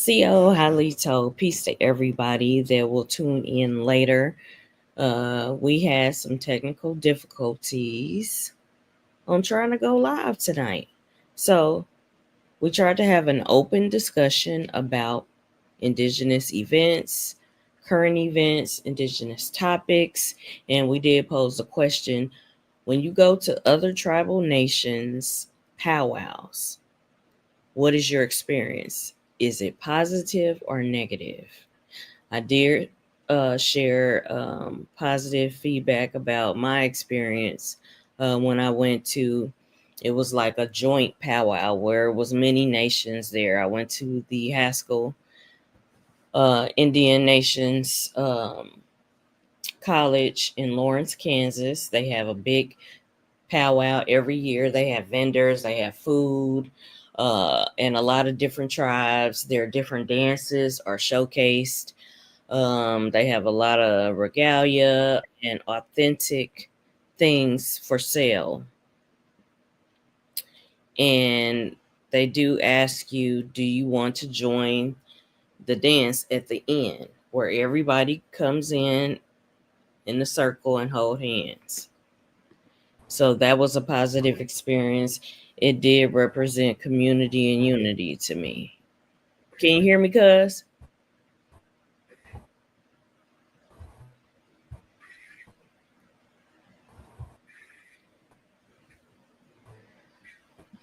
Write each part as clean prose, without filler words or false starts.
CO Halito, peace to everybody that will tune in later. We had some technical difficulties on trying to go live tonight. So we tried to have an open discussion about Indigenous events, current events, Indigenous topics, and we did pose a question. When you go to other tribal nations' powwows, what is your experience? Is it positive or negative? I did share positive feedback about my experience when I went to. It was like a joint powwow where it was many nations there. I went to the Haskell Indian Nations College in Lawrence, Kansas. They have a big powwow every year. They have vendors, they have food, and a lot of different tribes. Their different dances are showcased. They have a lot of regalia and authentic things for sale. And they do ask you, do you want to join the dance at the end where everybody comes in the circle and hold hands? So that was a positive experience. It did represent community and unity to me. Can you hear me, cuz?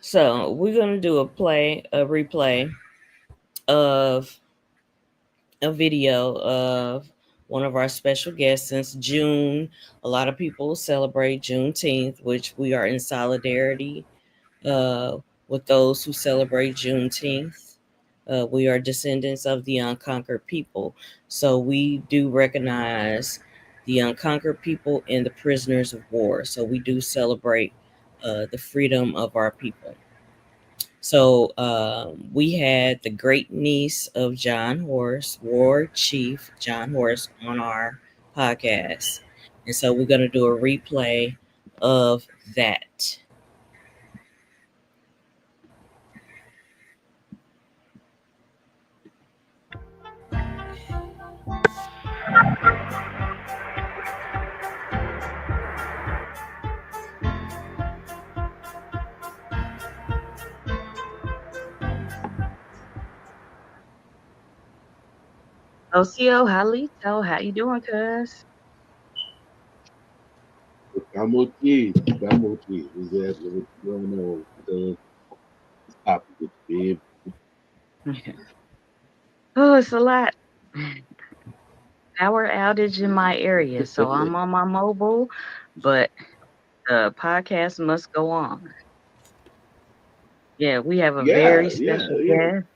So we're gonna do a replay of a video of one of our special guests since June. A lot of people celebrate Juneteenth, which we are in solidarity uh, with those who celebrate Juneteenth. We are descendants of the unconquered people. So we do recognize the unconquered people and the prisoners of war. So we do celebrate the freedom of our people. So we had the great niece of John Horse, War Chief John Horse, on our podcast. And so we're going to do a replay of that. OCO, Halito, how you doing, cuz? Estamos aqui, estamos aqui. What's going on? This topic is big. Oh, it's a lot. Power outage in my area, so I'm on my mobile, but the podcast must go on. Yeah, we have a very Yeah, yeah, special yeah. guest.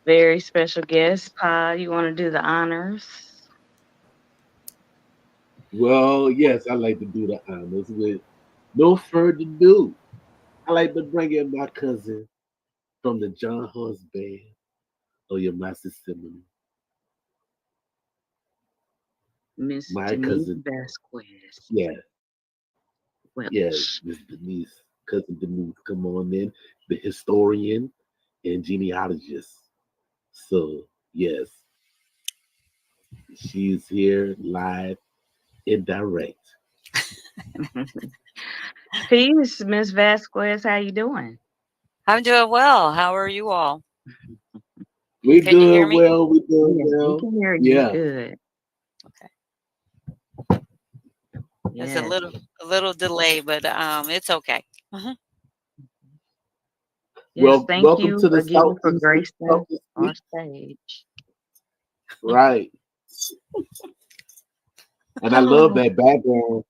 Very special guest. Pa, you want to do the honors? Well, yes, I like to do the honors with no further ado. I like to bring in my cousin from the John Horse Band, or your master Simony, Miss my Denise cousin. Vasquez Yeah, yeah, Welch. Miss Denise, cousin Denise, come on in, the historian and genealogist. So, yes, she's here live and direct. Peace, Miss Vasquez. How you doing? I'm doing well. How are you all? We Can you hear doing me? well. We doing Yeah, we well. can hear you Yeah. good. Okay. There's Yes. a little delay, but it's okay. Yes, Well, thank welcome you to the again for Southeastern gracing our Southeast. stage. Right. And I love that background. Oh,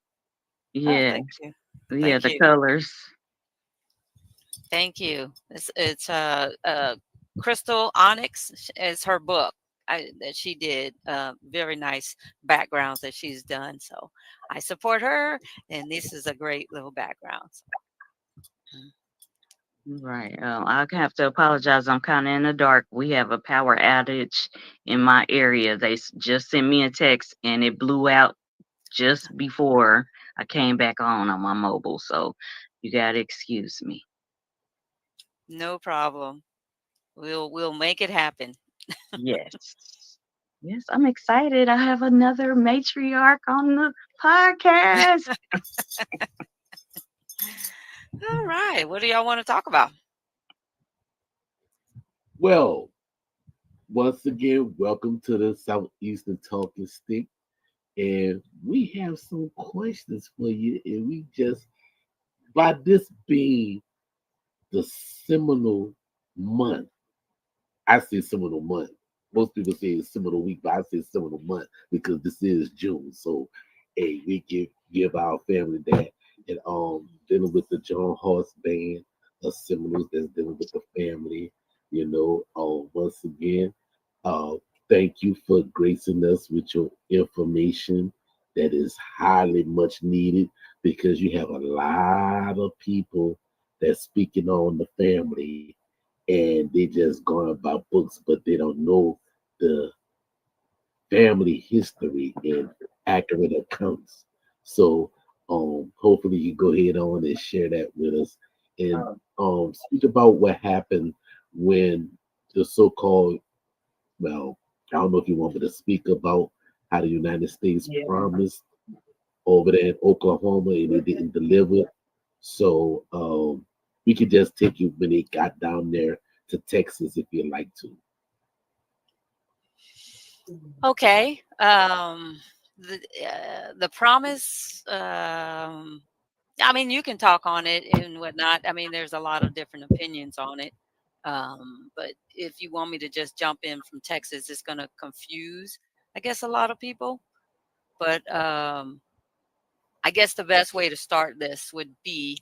Yeah, thank you. yeah, Thank the you. colors. Thank you. It's Crystal Onyx is her book that she did. Very nice backgrounds that she's done. So I support her, and this is a great little background. Mm. Right. I have to apologize. I'm kind of in the dark. We have a power outage in my area. They just sent me a text and it blew out just before I came back on my mobile. So you got to excuse me. No problem. We'll make it happen. Yes. Yes, I'm excited. I have another matriarch on the podcast. All right. What do y'all want to talk about? Well, once again, welcome to the Southeastern Talking Stick. And we have some questions for you. And we just, by this being the seminal month, I say seminal month. Most people say it's seminal week, but I say seminal month because this is June. So, hey, we give our family that. And dealing with the John Horse Band of Seminoles that's dealing with the family, once again, uh, thank you for gracing us with your information that is highly much needed because you have a lot of people that's speaking on the family and they just going about books, but they don't know the family history and accurate accounts. So hopefully you go ahead on and share that with us and speak about what happened when the so-called, well, I don't know if you want me to speak about how the United States promised over there in Oklahoma and they didn't deliver. So we could just take you when they got down there to Texas if you'd like to. Okay. The promise. I mean, you can talk on it and whatnot. I mean, there's a lot of different opinions on it. But if you want me to just jump in from Texas, it's going to confuse, I guess, a lot of people. But I guess the best way to start this would be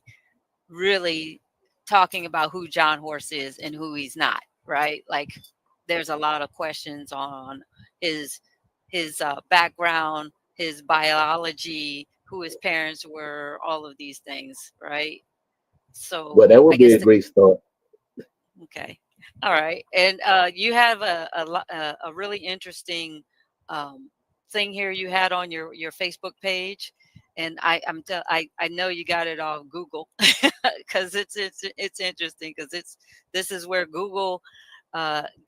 really talking about who John Horse is and who he's not, right? Like there's a lot of questions on his his background, his biology, who his parents were, all of these things, right? Well, So that I would be guess a the great start. okay, all right, and you have a really interesting um, thing here you had on your Facebook page, and I know you got it off Google because it's interesting because this is where Google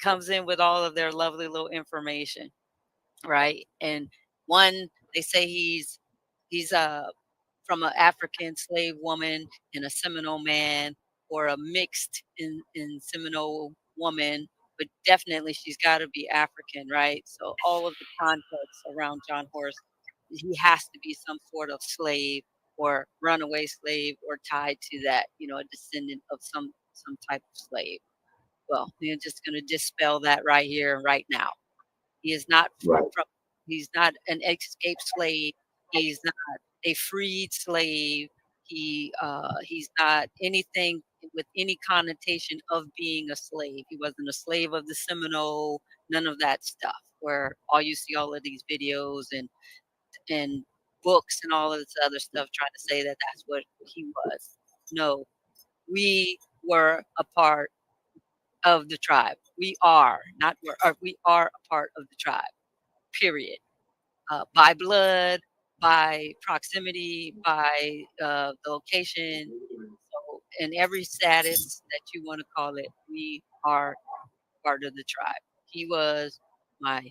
comes in with all of their lovely little information, right? And one, they say he's from an African slave woman and a Seminole man, or a mixed in Seminole woman, but definitely she's got to be African, right? So all of the context around John Horse, he has to be some sort of slave or runaway slave or tied to that, a descendant of some type of slave. Well, we're just going to dispel that right here and right now. He is not Right, from he's not an escaped slave. He's not a freed slave. He's not anything with any connotation of being a slave. He wasn't a slave of the Seminole, none of that stuff. Where all you see all of these videos and books and all of this other stuff trying to say that that's what he was. No, we were a part of the tribe. We are not were, or we are a part of the tribe. Period. By blood, by proximity, by the location, so in every status that you want to call it, we are part of the tribe. He was, my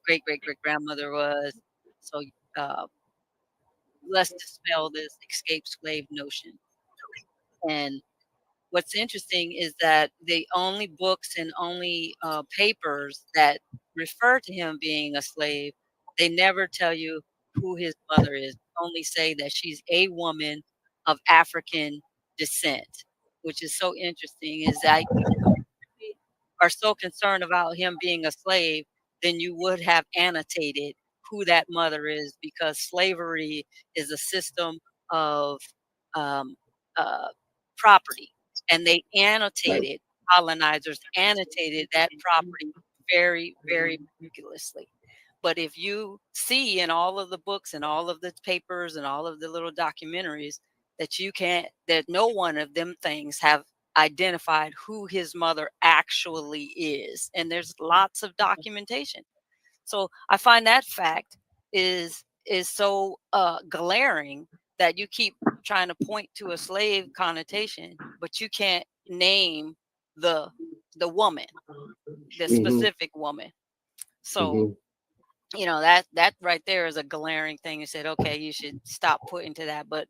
great great great grandmother was. So uh, let's dispel this escaped slave notion. And what's interesting is that the only books and only papers that refer to him being a slave, they never tell you who his mother is. Only say that she's a woman of African descent, which is so interesting. Is that you are so concerned about him being a slave, then you would have annotated who that mother is, because slavery is a system of um, uh, property, and they right, annotated, colonizers annotated that property very, very meticulously. But if you see in all of the books and all of the papers and all of the little documentaries that you can't, that no one of them things have identified who his mother actually is. And there's lots of documentation. So I find that fact is so glaring that you keep trying to point to a slave connotation, but you can't name the the woman, the Mm-hmm. specific woman. So, Mm-hmm. that right there is a glaring thing. You said, okay, you should stop putting to that. But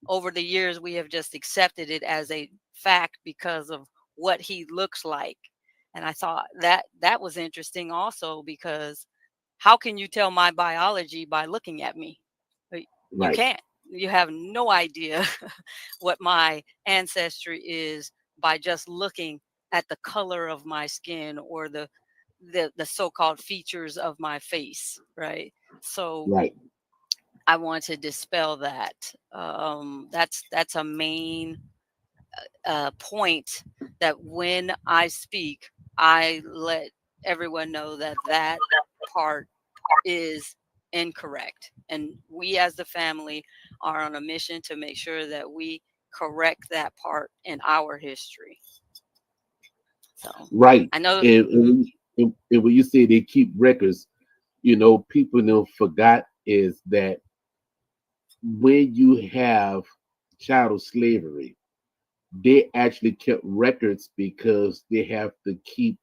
over the years, we have just accepted it as a fact because of what he looks like. And I thought that was interesting also, because how can you tell my biology by looking at me? You Right. can't. You have no idea what my ancestry is by just looking at the color of my skin, or the so-called features of my face, right? So Right. I want to dispel that. That's a main point, that when I speak, I let everyone know that that part is incorrect. And we as the family are on a mission to make sure that we correct that part in our history. So Right. I know. And, Mhm. and when you say they keep records, people forgot is that when you have chattel slavery, they actually kept records because they have to keep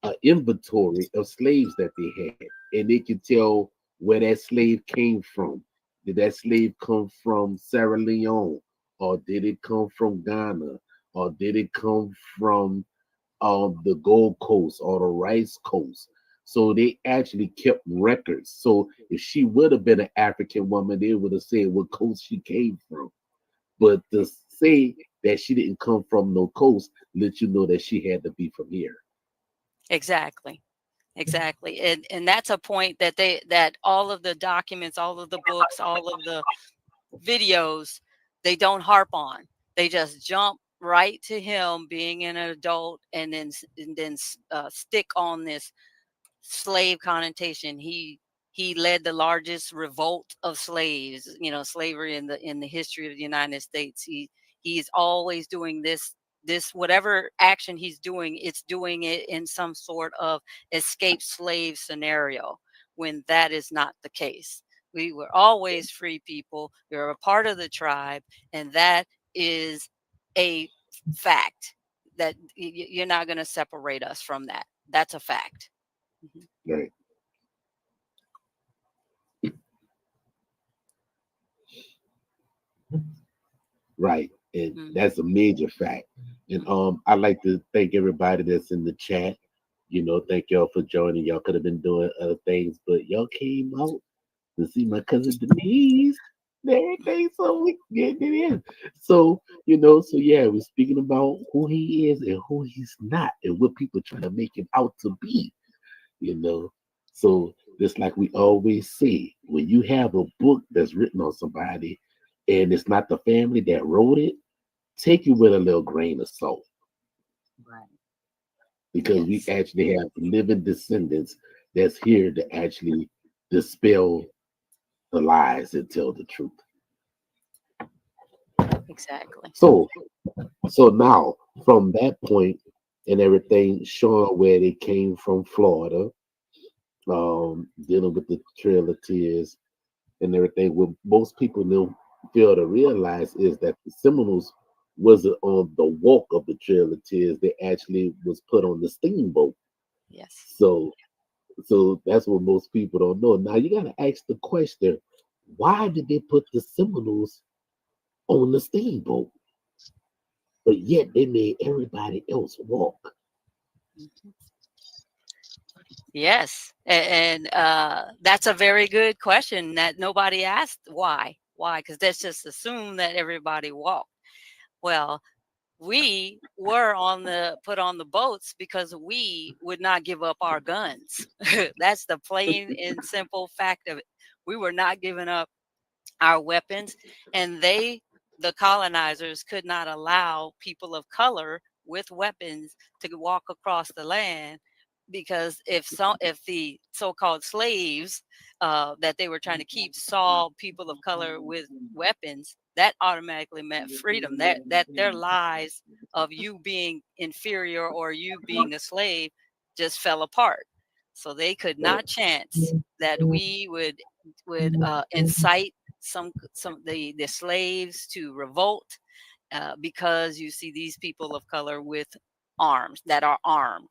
an inventory of slaves that they had, and they could tell where that slave came from. Did that slave come from Sierra Leone, or did it come from Ghana, or did it come from the Gold Coast or the Rice Coast? So they actually kept records. So if she would have been an African woman, they would have said what coast she came from. But to say that she didn't come from no coast let you know that she had to be from here. Exactly. Exactly. And that's a point that all of the documents, all of the books, all of the videos, they don't harp on. They just jump right to him being an adult, and then stick on this slave connotation. He led the largest revolt of slaves, slavery in the history of the United States. He's always doing this whatever action he's doing, it's doing it in some sort of escape slave scenario, when that is not the case. We were always free people. We're a part of the tribe, and that is a fact that you're not going to separate us from that. That's a fact. Mhm. Right. Right. And Mhm. that's a major fact. And Mhm. I'd like to thank everybody that's in the chat. Thank y'all for joining. Y'all could have been doing other things, but y'all came out to see my cousin Denise and everything. So we getting it in. So yeah, we're speaking about who he is and who he's not and what people try to make him out to be, you know. So just like we always say, when you have a book that's written on somebody and it's not the family that wrote it, take it with a little grain of salt, Right. because we Yes, actually have living descendants that's here to actually dispel the lies and tell the truth. exactly. So so now from that point and everything, showing where they came from, Florida, dealing with the Trail of Tears and everything, what most people don't fail to realize is that the Seminoles wasn't on the walk of the Trail of Tears. They actually was put on the steamboat. Yes. So so that's what most people don't know. Now you gotta ask the question, why did they put the Seminoles on the steamboat? But yet they made everybody else walk. Mhm. Yes. And that's a very good question that nobody asked. Why? Because that's just assumed that everybody walked. Well, we were put on the boats because we would not give up our guns. That's the plain and simple fact of it. We were not giving up our weapons, and the colonizers could not allow people of color with weapons to walk across the land, because if the so-called slaves that they were trying to keep saw people of color with weapons, that automatically meant freedom, that their lies of you being inferior or you being a slave just fell apart. So they could Right. not chance that we would incite the slaves to revolt, because you see these people of color with arms that are armed.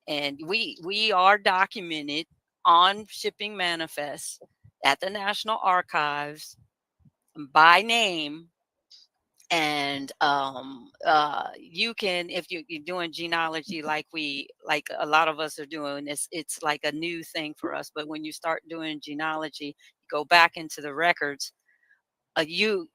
And we are documented on shipping manifests at the National Archives by name. And you can, if you're doing genealogy like a lot of us are doing, it's like a new thing for us. But when you start doing genealogy, you go back into the records, you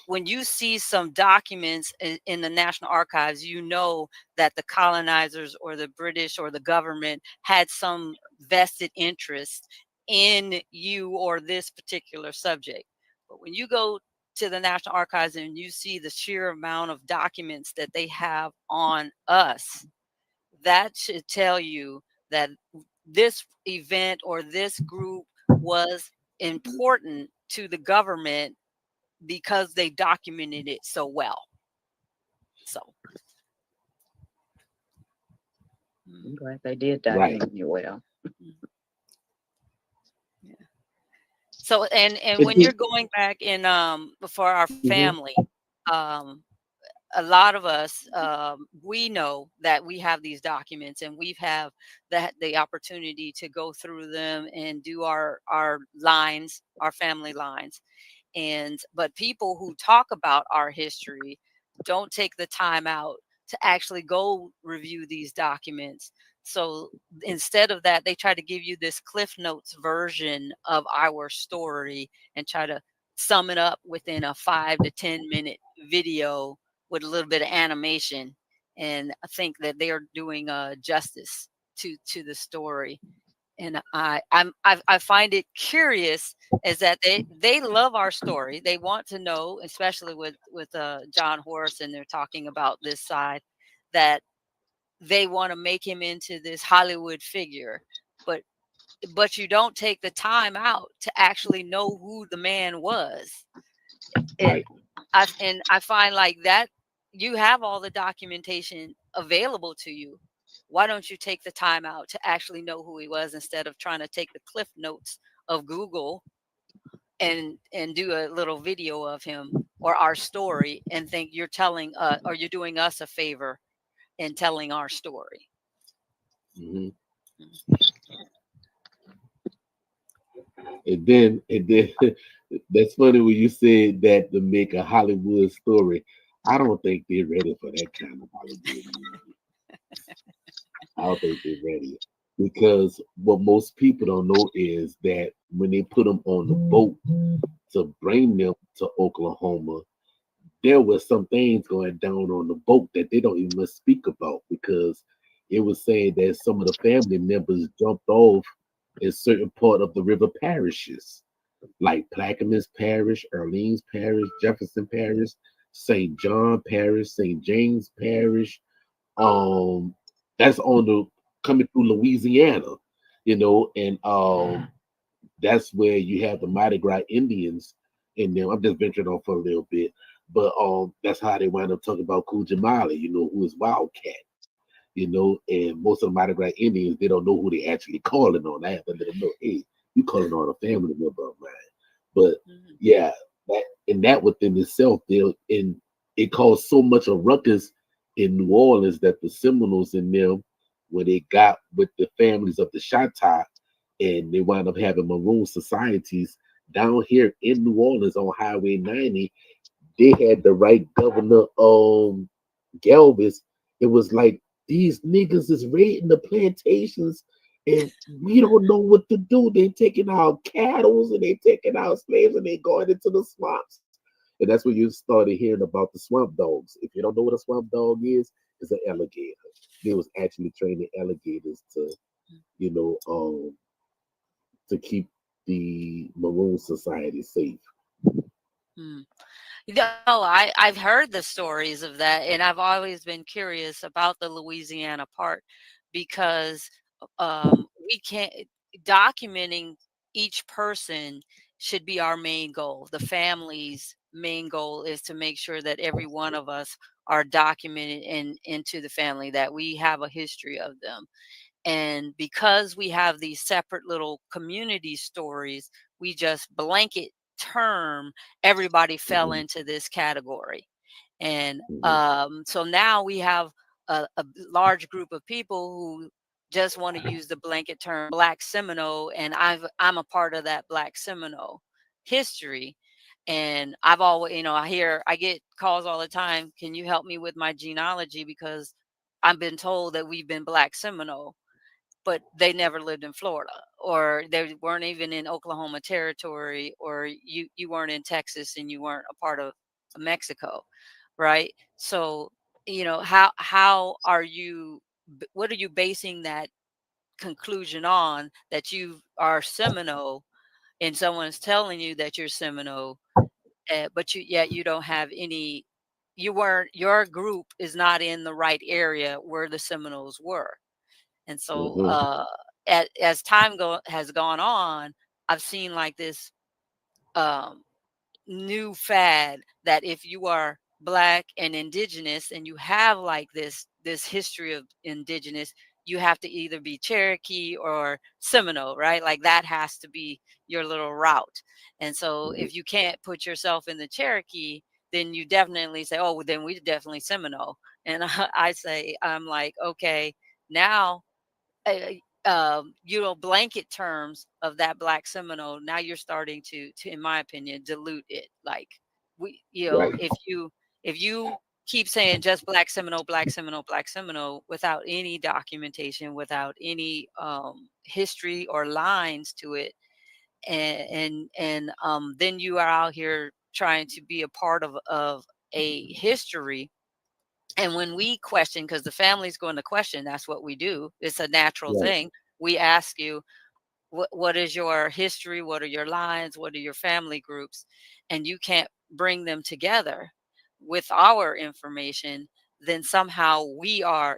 when you see some documents in the National Archives, you know that the colonizers or the British or the government had some vested interest in you or this particular subject. But when you go to the National Archives and you see the sheer amount of documents that they have on us, that should tell you that this event or this group was important to the government because they documented it so well. So I'm glad they did Right. document you well. yeah. So and And when you're going back in for our family, um a lot of us, we know that we have these documents and we've have the opportunity to go through them and do our lines, our family lines. And but people who talk about our history don't take the time out to actually go review these documents. So instead of that, they try to give you this Cliff Notes version of our story and try to sum it up within a 5 to 10 minute video with a little bit of animation. And I think that they are doing justice to the story. And I find it curious is that they love our story. They want to know, especially with John Horace, and they're talking about this side, that they want to make him into this Hollywood figure, but you don't take the time out to actually know who the man was. And Right. I find like that you have all the documentation available to you. Why don't you take the time out to actually know who he was instead of trying to take the cliff notes of Google and do a little video of him or our story and think you're telling or you're doing us a favor in telling our story. hmm Mm. and then that's funny when you said that to make a Hollywood story. I don't think they're ready for that kind of Hollywood movie. I don't think they're ready because what most people don't know is that when they put them on the boat to bring them to Oklahoma, there was some things going down on the boat that they don't even speak about because it was saying that some of the family members jumped off in certain part of the river parishes, like Plaquemines Parish, Orleans Parish, Jefferson Parish, St. John Parish, St. James Parish. Um, that's on the coming through Louisiana, and that's where you have the Mardi Gras Indians in them. I'm just venturing off for a little bit, but that's how they wind up talking about Kujamali, who is Wildcat, and most of the Mardi Gras Indians, they don't know who they actually calling on. I have to let them know, hey, you calling on a family member of mine. But Mhm. yeah, that within itself, and it caused so much of ruckus in New Orleans that the Seminoles in them, when they got with the families of the Chautauqua, and they wound up having maroon societies down here in New Orleans on Highway 90. They had the right governor, Galvez. It was like these niggas is raiding the plantations, and we don't know what to do. They taking out cattle and they taking out slaves, and they going into the swamps. And that's when you started hearing about the swamp dogs. If you don't know what a swamp dog is, it's an alligator. They was actually training alligators you know, um, to keep the Maroon Society safe. Mm. No, I've heard the stories of that, and I've always been curious about the Louisiana part because we can't documenting each person should be our main goal. The family's main goal is to make sure that every one of us are documented into the family, that we have a history of them. And because we have these separate little community stories, we just blanket term everybody fell Mhm. into this category. And Mhm. so now we have a large group of people who just want to use the blanket term Black Seminole, and I'm a part of that Black Seminole history. And I've always, I get calls all the time. Can you help me with my genealogy? Because I've been told that we've been Black Seminole, but they never lived in Florida, or they weren't even in Oklahoma territory, or you weren't in Texas and you weren't a part of Mexico, right? So, how are you, what are you basing that conclusion on, that you are Seminole and someone's telling you that you're Seminole, but yet you don't have any, your group is not in the right area where the Seminoles were. And so, Mhm. as time has gone on, I've seen like this um, new fad that if you are Black and Indigenous and you have like this history of Indigenous, you have to either be Cherokee or Seminole, right? Like that has to be your little route. And so Mhm. if you can't put yourself in the Cherokee, then you definitely say, oh, well, then we definitely Seminole. And I say, I'm like, okay, now blanket terms of that Black Seminole, now you're starting to, in my opinion, dilute it. Like Right. if you keep saying just Black Seminole, Black Seminole, Black Seminole without any documentation, without any history or lines to it, and then you are out here trying to be a part of a history. And when we question, because the family's going to question, that's what we do. It's a natural Right. thing. We ask you, what is your history? What are your lines? What are your family groups? And you can't bring them together with our information, then somehow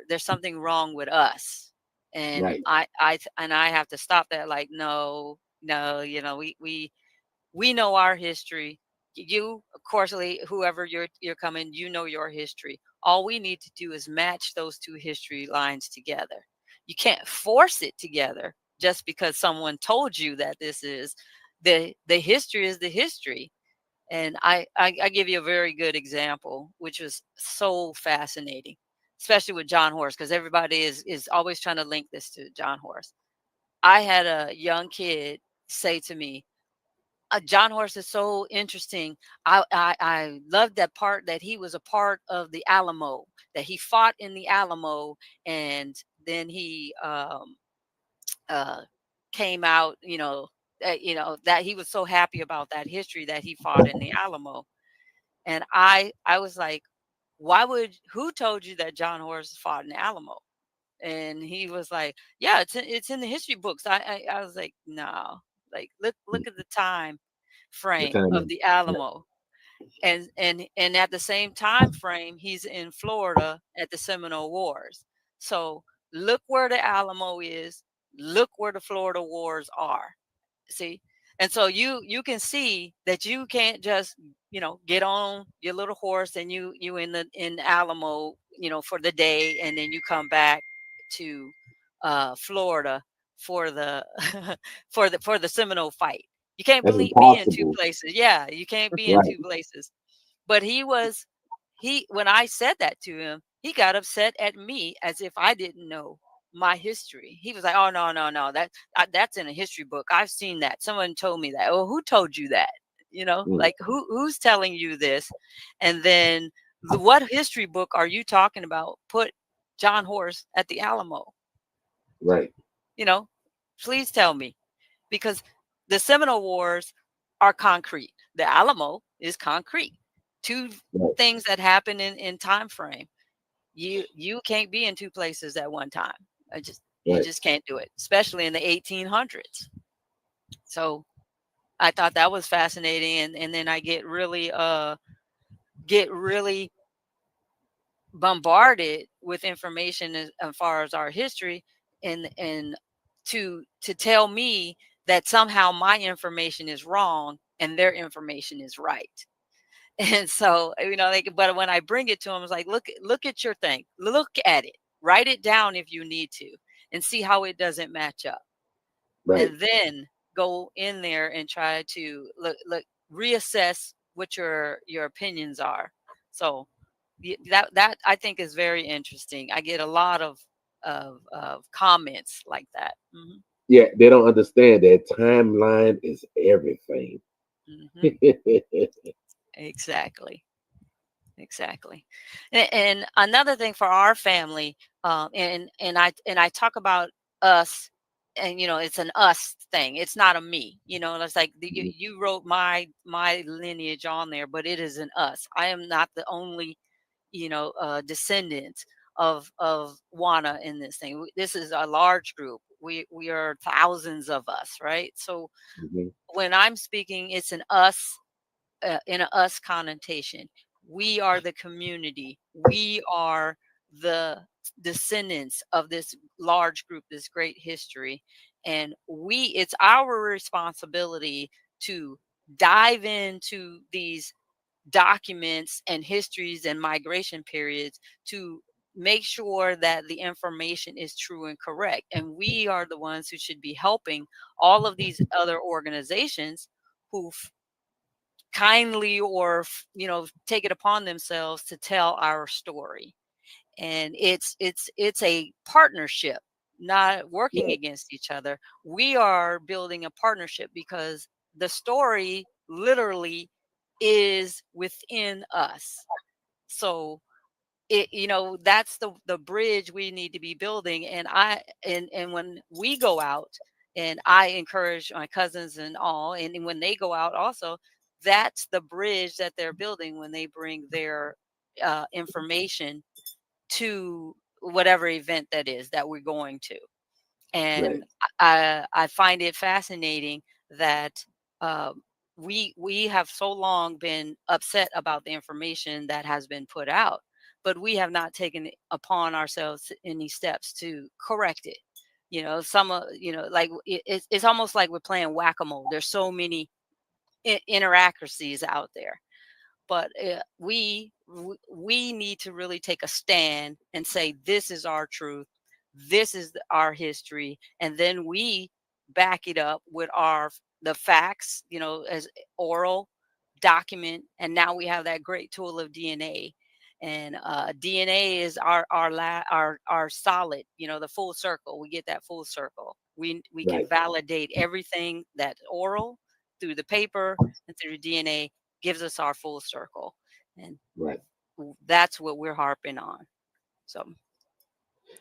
there's something wrong with us. And Right. I have to stop that. Like, no, no, we know our history. You, of course, whoever you're coming, you know your history. All we need to do is match those two history lines together. You can't force it together just because someone told you that this is the history is the history. And I give you a very good example, which was so fascinating, especially with John Horse, because everybody is always trying to link this to John Horse. I had a young kid say to me, John Horse is so interesting. I loved that part that he was a part of the Alamo, that he fought in the Alamo, and then he uh, came out. That he was so happy about that history that he fought in the Alamo. And I was like, who told you that John Horse fought in the Alamo? And he was like, yeah, it's in the history books. I was like, no, like look at the time The frame of time. the Alamo. And at the same time frame, he's in Florida at the Seminole Wars. So look where the Alamo is, look where the Florida Wars are. See? And so you can see that you can't just, get on your little horse and you in Alamo, for the day, and then you come back to Florida for the for the Seminole fight. You can't That's be in two impossible. places. Yeah, you can't be in Right. two places. But when I said that to him, he got upset at me as if I didn't know my history. He was like, "Oh, no, no, no, that's in a history book. I've seen that. Someone told me that." Oh, who told you that? Mm. Like who's telling you this? And then what history book are you talking about? Put John Horse at the Alamo. Right. You know, please tell me, because the Seminole Wars are concrete. The Alamo is concrete. Two Right. things that happen in time frame. You can't be in two places at one time. You Right. just can't do it, especially in the 1800s. So I thought that was fascinating, and then I get really bombarded with information as far as our history, and to tell me that somehow my information is wrong and their information is right. And so, but when I bring it to them, it's like, look at your thing, look at it, write it down if you need to, and see how it doesn't match up, Right. and then go in there and try to look reassess what your opinions are. So that I think is very interesting. I get a lot of comments like that. Yeah, they don't understand that timeline is everything. Hmm. Exactly. Exactly. And another thing for our family, and I talk about us, and it's an us thing. It's not a me. It's like you wrote my lineage on there, but it is an us. I am not the only descendant of Wana in this thing. This is a large group. We are thousands of us, right? So Mhm. when I'm speaking, it's an us, in a us connotation. We are the community. We are the descendants of this large group, this great history. And it's our responsibility to dive into these documents and histories and migration periods to make sure that the information is true and correct. And we are the ones who should be helping all of these other organizations who kindly or take it upon themselves to tell our story. And it's a partnership, not working Right, against each other. We are building a partnership because the story literally is within us. So that's the bridge we need to be building. And when we go out, and I encourage my cousins and all, and when they go out also, that's the bridge that they're building when they bring their information to whatever event that is that we're going to. right, And I find it fascinating that we have so long been upset about the information that has been put out, but we have not taken it upon ourselves any steps to correct it. Like it's almost like we're playing whack-a-mole. There's so many inaccuracies out there, but we need to really take a stand and say this is our truth, this is our history, and then we back it up with the facts, as oral document. And now we have that great tool of DNA. And DNA is our solid, the full circle. We get that full circle. We can right, validate everything that's oral through the paper and through DNA, gives us our full circle. And right. that's what we're harping on. So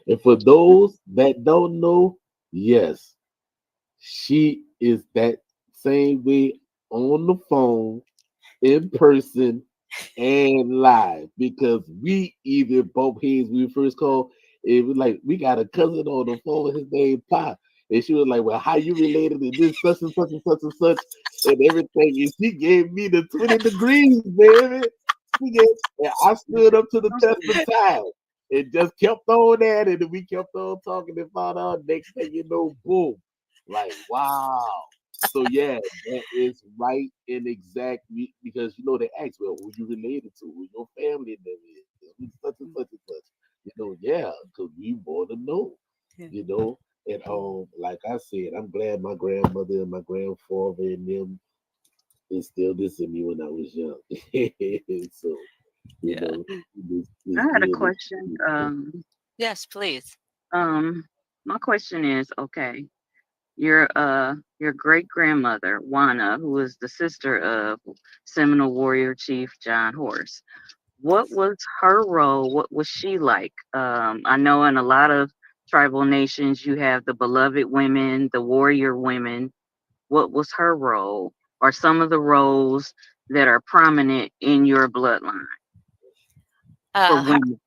And for those that don't know, yes, she is that same way on the phone, in person, and live because we either both heads we first called. It was like we got a cousin on the phone, his name Pop. And she was like, well, how you related to this such and such and such and such and everything. And she gave me the 20 degrees, baby. And I stood up to the test of time. It just kept on that, and then we kept on talking and found out next thing you know, boom. Like, wow. So yeah, that is right and exact because they ask, well, who you related to, who your family name is, who such and such and such. Yeah, because we want to know. yeah. You know, and like I said, I'm glad my grandmother and my grandfather and them instilled this in me when I was young. So Yeah. I it's had a good. question. Yes, please. Um, my question is, okay, your great grandmother Wana, who was the sister of Seminole Warrior Chief John Horse. What was her role? What was she like? I know in a lot of tribal nations you have the beloved women, the warrior women. What was her role? Or some of the roles that are prominent in your bloodline for Uh, women?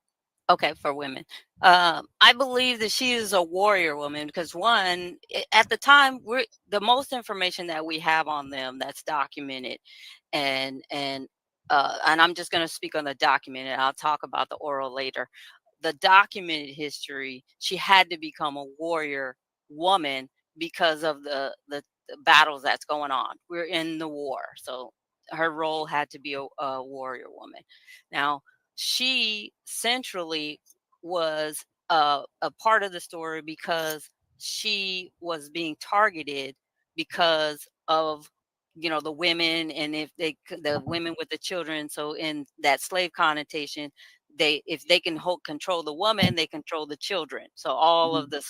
Okay, for women. I believe that she is a warrior woman because one, at the time, we're the most information that we have on them that's documented, and I'm just going to speak on the documented. I'll talk about the oral later. The documented history, she had to become a warrior woman because of the battles that's going on. We're in the war, so her role had to be a warrior woman. Now, she centrally was a part of the story because she was being targeted because of the women, and if the women with the children. So in that slave connotation, if they can control the woman, they control the children. So all of the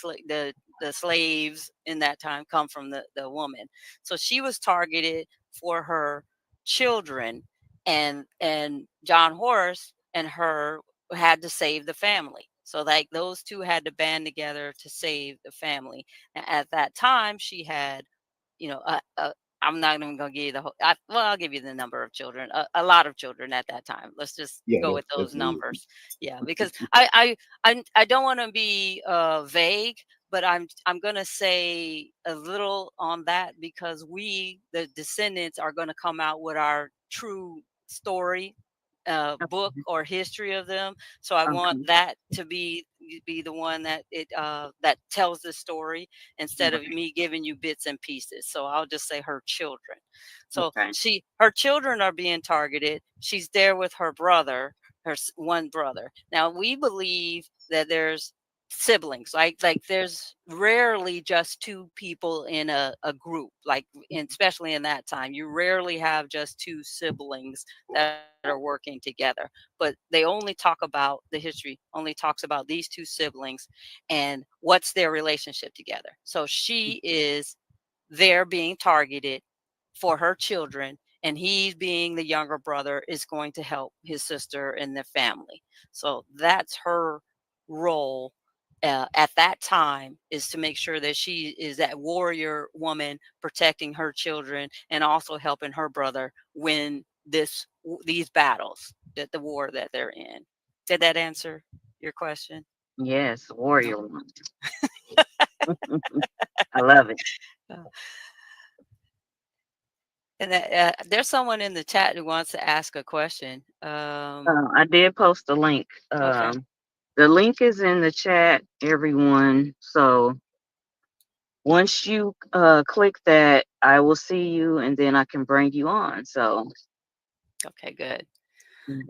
slaves in that time come from the woman. So she was targeted for her children, and John Horace and her had to save the family. So like those two had to band together to save the family. At that time, she had, I'm not even gonna give you the whole. I'll give you the number of children. A lot of children at that time. Let's just Yeah, go with that's those good. numbers. Yeah, because I don't want to be vague, but I'm gonna say a little on that because we, the descendants, are gonna come out with our true story book or history of them. So I want that to be the one that that tells the story instead of me giving you bits and pieces. So I'll just say her children. So her children are being targeted. She's there with her brother, one brother. Now we believe that there's siblings, like there's rarely just two people in a group, like especially in that time you rarely have just two siblings that are working together. But they only talk about, the history only talks about these two siblings and what's their relationship together. So she is there being targeted for her children, and he, being the younger brother, is going to help his sister and their family. So that's her role at that time, is to make sure that she is that warrior woman protecting her children and also helping her brother win these battles, that the war that they're in. Did that answer your question? Yes, warrior woman. I love it. Uh, And there's someone in the chat who wants to ask a question. I did post a link. Okay. The link is in the chat, everyone. So once you click that, I will see you, and then I can bring you on. So, Okay, good.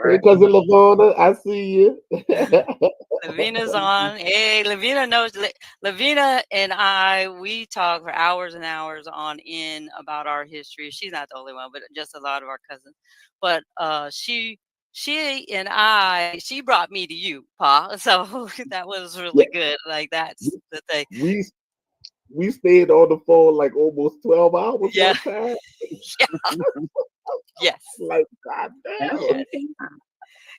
Hey, cousin Lavona, I see you. Lavina's on. Hey, Lavina knows. Lavina and I, we talk for hours and hours on in about our history. She's not the only one, but just a lot of our cousins. But she brought me to you, Pa. So that was Yeah, really good. Like that's the thing. we we stayed on the phone like almost 12 hours Yeah. one time. Yeah. Yes. Like, God damn.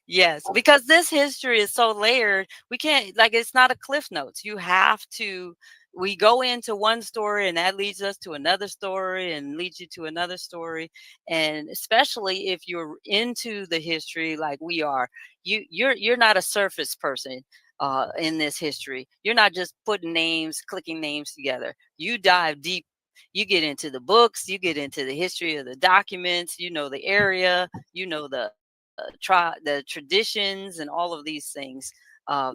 Yes, because this history is so layered, we can't, like, it's not a cliff notes. You have to, we go into one story and that leads us to another story and leads you to another story. And especially if you're into the history like we are, you're not a surface person in this history. You're not just putting names, clicking names together. You dive deep. You get into the books, you get into the history of the documents, you know the area, you know the traditions and all of these things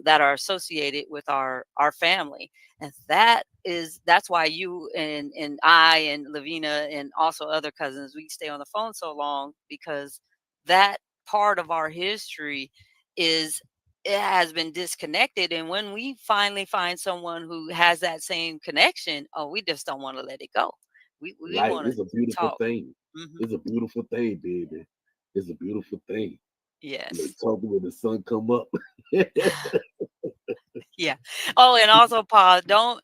that are associated with our family. And that's why you and I and Lavina and also other cousins, we stay on the phone so long, because that part of our history is, it has been disconnected. And when we finally find someone who has that same connection, oh, we just don't want to let it go. We Right. want to It's a beautiful talk. thing. Hmm. It's a beautiful thing, baby. It's a beautiful thing. They Yes. told me when the sun come up. Yeah. Oh, and also, Paul, don't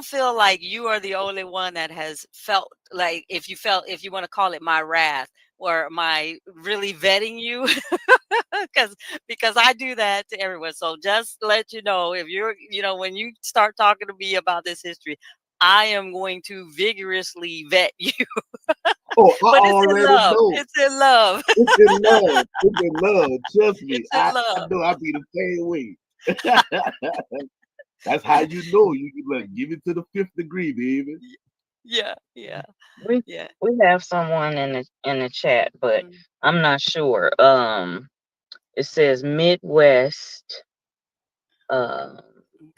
feel like you are the only one that has felt like, if you want to call it my wrath or my really vetting you, because I do that to everyone. So just let you know, if you're, when you start talking to me about this history, I am going to vigorously vet you, Oh, I but it's in already love. know. It's in love. It's in love. It's in love. Trust me. It's in I love. know I'll be the same way. That's how you know. You can like give it to the fifth degree, baby. Yeah. Yeah. we Yeah. we have someone in the chat, but Mm. I'm not sure. It says Midwest. Um,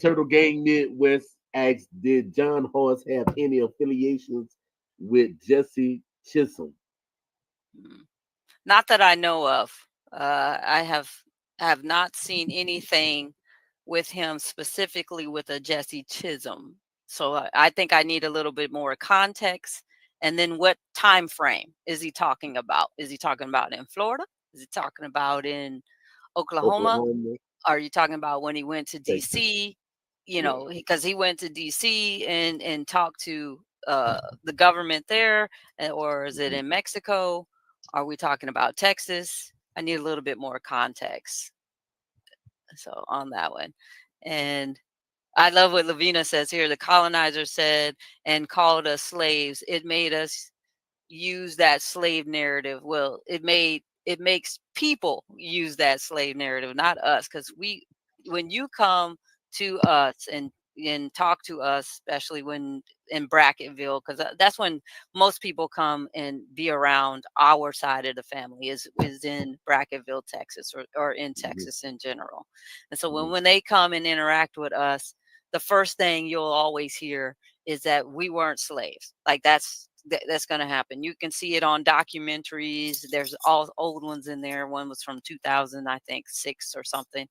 Turtle Gang Midwest asks, did John Horse have any affiliations with Jesse Chisholm? Mm. Not that I know of. I have not seen anything with him specifically with a Jesse Chisholm. So I think I need a little bit more context. And then what time frame is he talking about? Is he talking about in Florida? Is he talking about in Oklahoma? Oklahoma, Are you talking about when he went to Texas. DC? You Yeah. know, because he went to DC and talked to the government there, or is it Mhm. in Mexico? Are we talking about Texas? I need a little bit more context. So on that one, and I love what Lavina says here. The colonizer said and called us slaves. It made us use that slave narrative. Well, it makes people use that slave narrative, not us, because when you come to us and talk to us, especially when in Bracketville, because that's when most people come and be around our side of the family is in Bracketville, Texas, or in Mhm. Texas in general. And so Mhm. when they come and interact with us, the first thing you'll always hear is that we weren't slaves. Like that's going to happen. You can see it on documentaries. There's all old ones in there. One was from 2000, I think, 6 or something.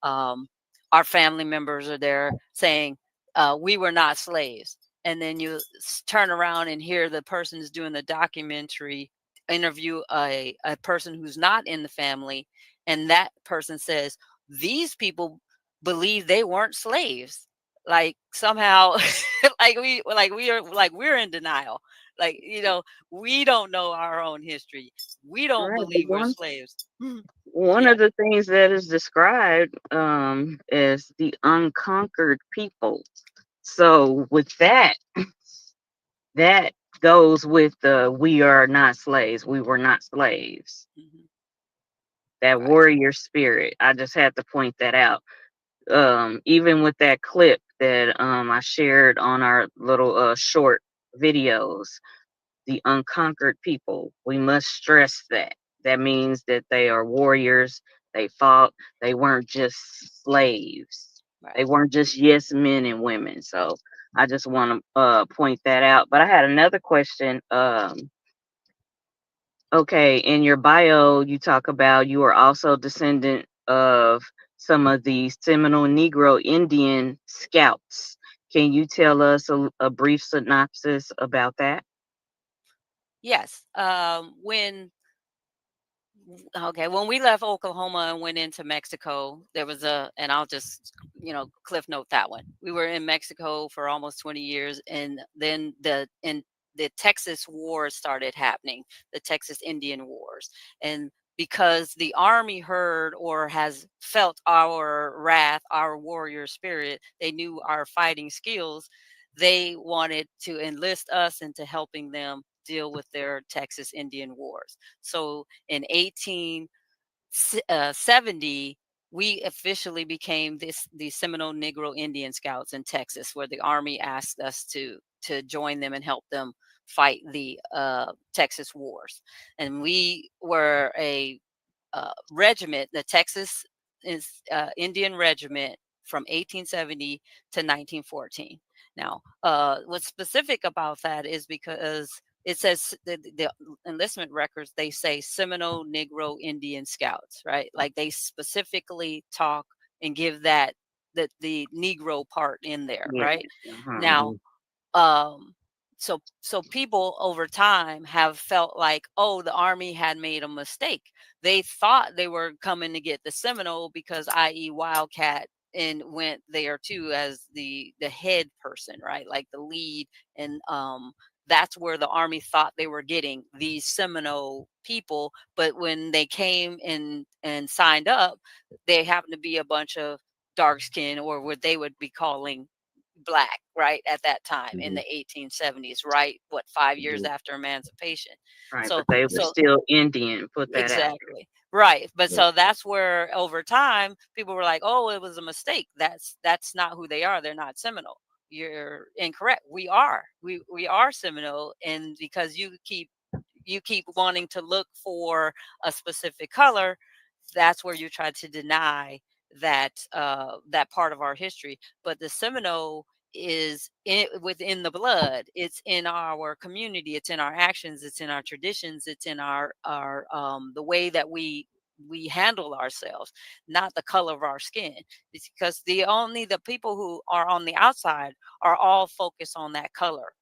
Um, our family members are there saying we were not slaves. And then you turn around and hear the person who's doing the documentary interview a person who's not in the family, and that person says these people believe they weren't slaves. Like somehow, we're in denial. Like, we don't know our own history. We don't Right. But believe we're slaves. one Yeah. of the things that is described as the unconquered people. So with that goes with the we are not slaves. We were not slaves. Mhm. That Right. warrior spirit. I just had to point that out. Even with that clip that I shared on our little short videos, the unconquered people. We must stress that. That means that they are warriors. They fought. They weren't just slaves. They Right. weren't just yes men and women. So I just want to point that out. But I had another question. Okay, in your bio, you talk about you are also descendant of some of the Seminole Negro Indian scouts. Can you tell us a brief synopsis about that? Yes. When we left Oklahoma and went into Mexico, there was and I'll just, cliff note that one. We were in Mexico for almost 20 years, and then the Texas Wars started happening, the Texas Indian Wars. And because the Army heard or has felt our wrath, our warrior spirit, they knew our fighting skills, they wanted to enlist us into helping them deal with their Texas Indian Wars. So in 1870, we officially became the Seminole Negro Indian Scouts in Texas, where the Army asked us to join them and help them fight the Texas Wars. And we were a regiment, the Texas Indian Regiment from 1870 to 1914. Now, what's specific about that is because it says the enlistment records, they say Seminole Negro Indian Scouts, right? Like they specifically talk and give the Negro part in there, Yeah. right? Uh-huh. Now, Mhm. um so people over time have felt like, oh, the Army had made a mistake. They thought they were coming to get the Seminole because, i.e., Wildcat and went there too as the head person, right, like the lead. And that's where the Army thought they were getting these Seminole people. But when they came and signed up, they happened to be a bunch of dark skin, or what they would be calling black, right, at that time in Mhm. the 1870s, right, what, 5 years Mhm. after emancipation. Right, so but they were so still Indian. Put that out there. exactly, right. But Right. so that's where over time people were like, oh, it was a mistake. That's not who they are. They're not Seminole. You're incorrect. We are Seminole. And because you keep wanting to look for a specific color, that's where you try to deny that part of our history. But the Seminole is within the blood. It's in our community. It's in our actions. It's in our traditions. It's in our the way that we handle ourselves, not the color of our skin. It's because the people who are on the outside are all focused on that color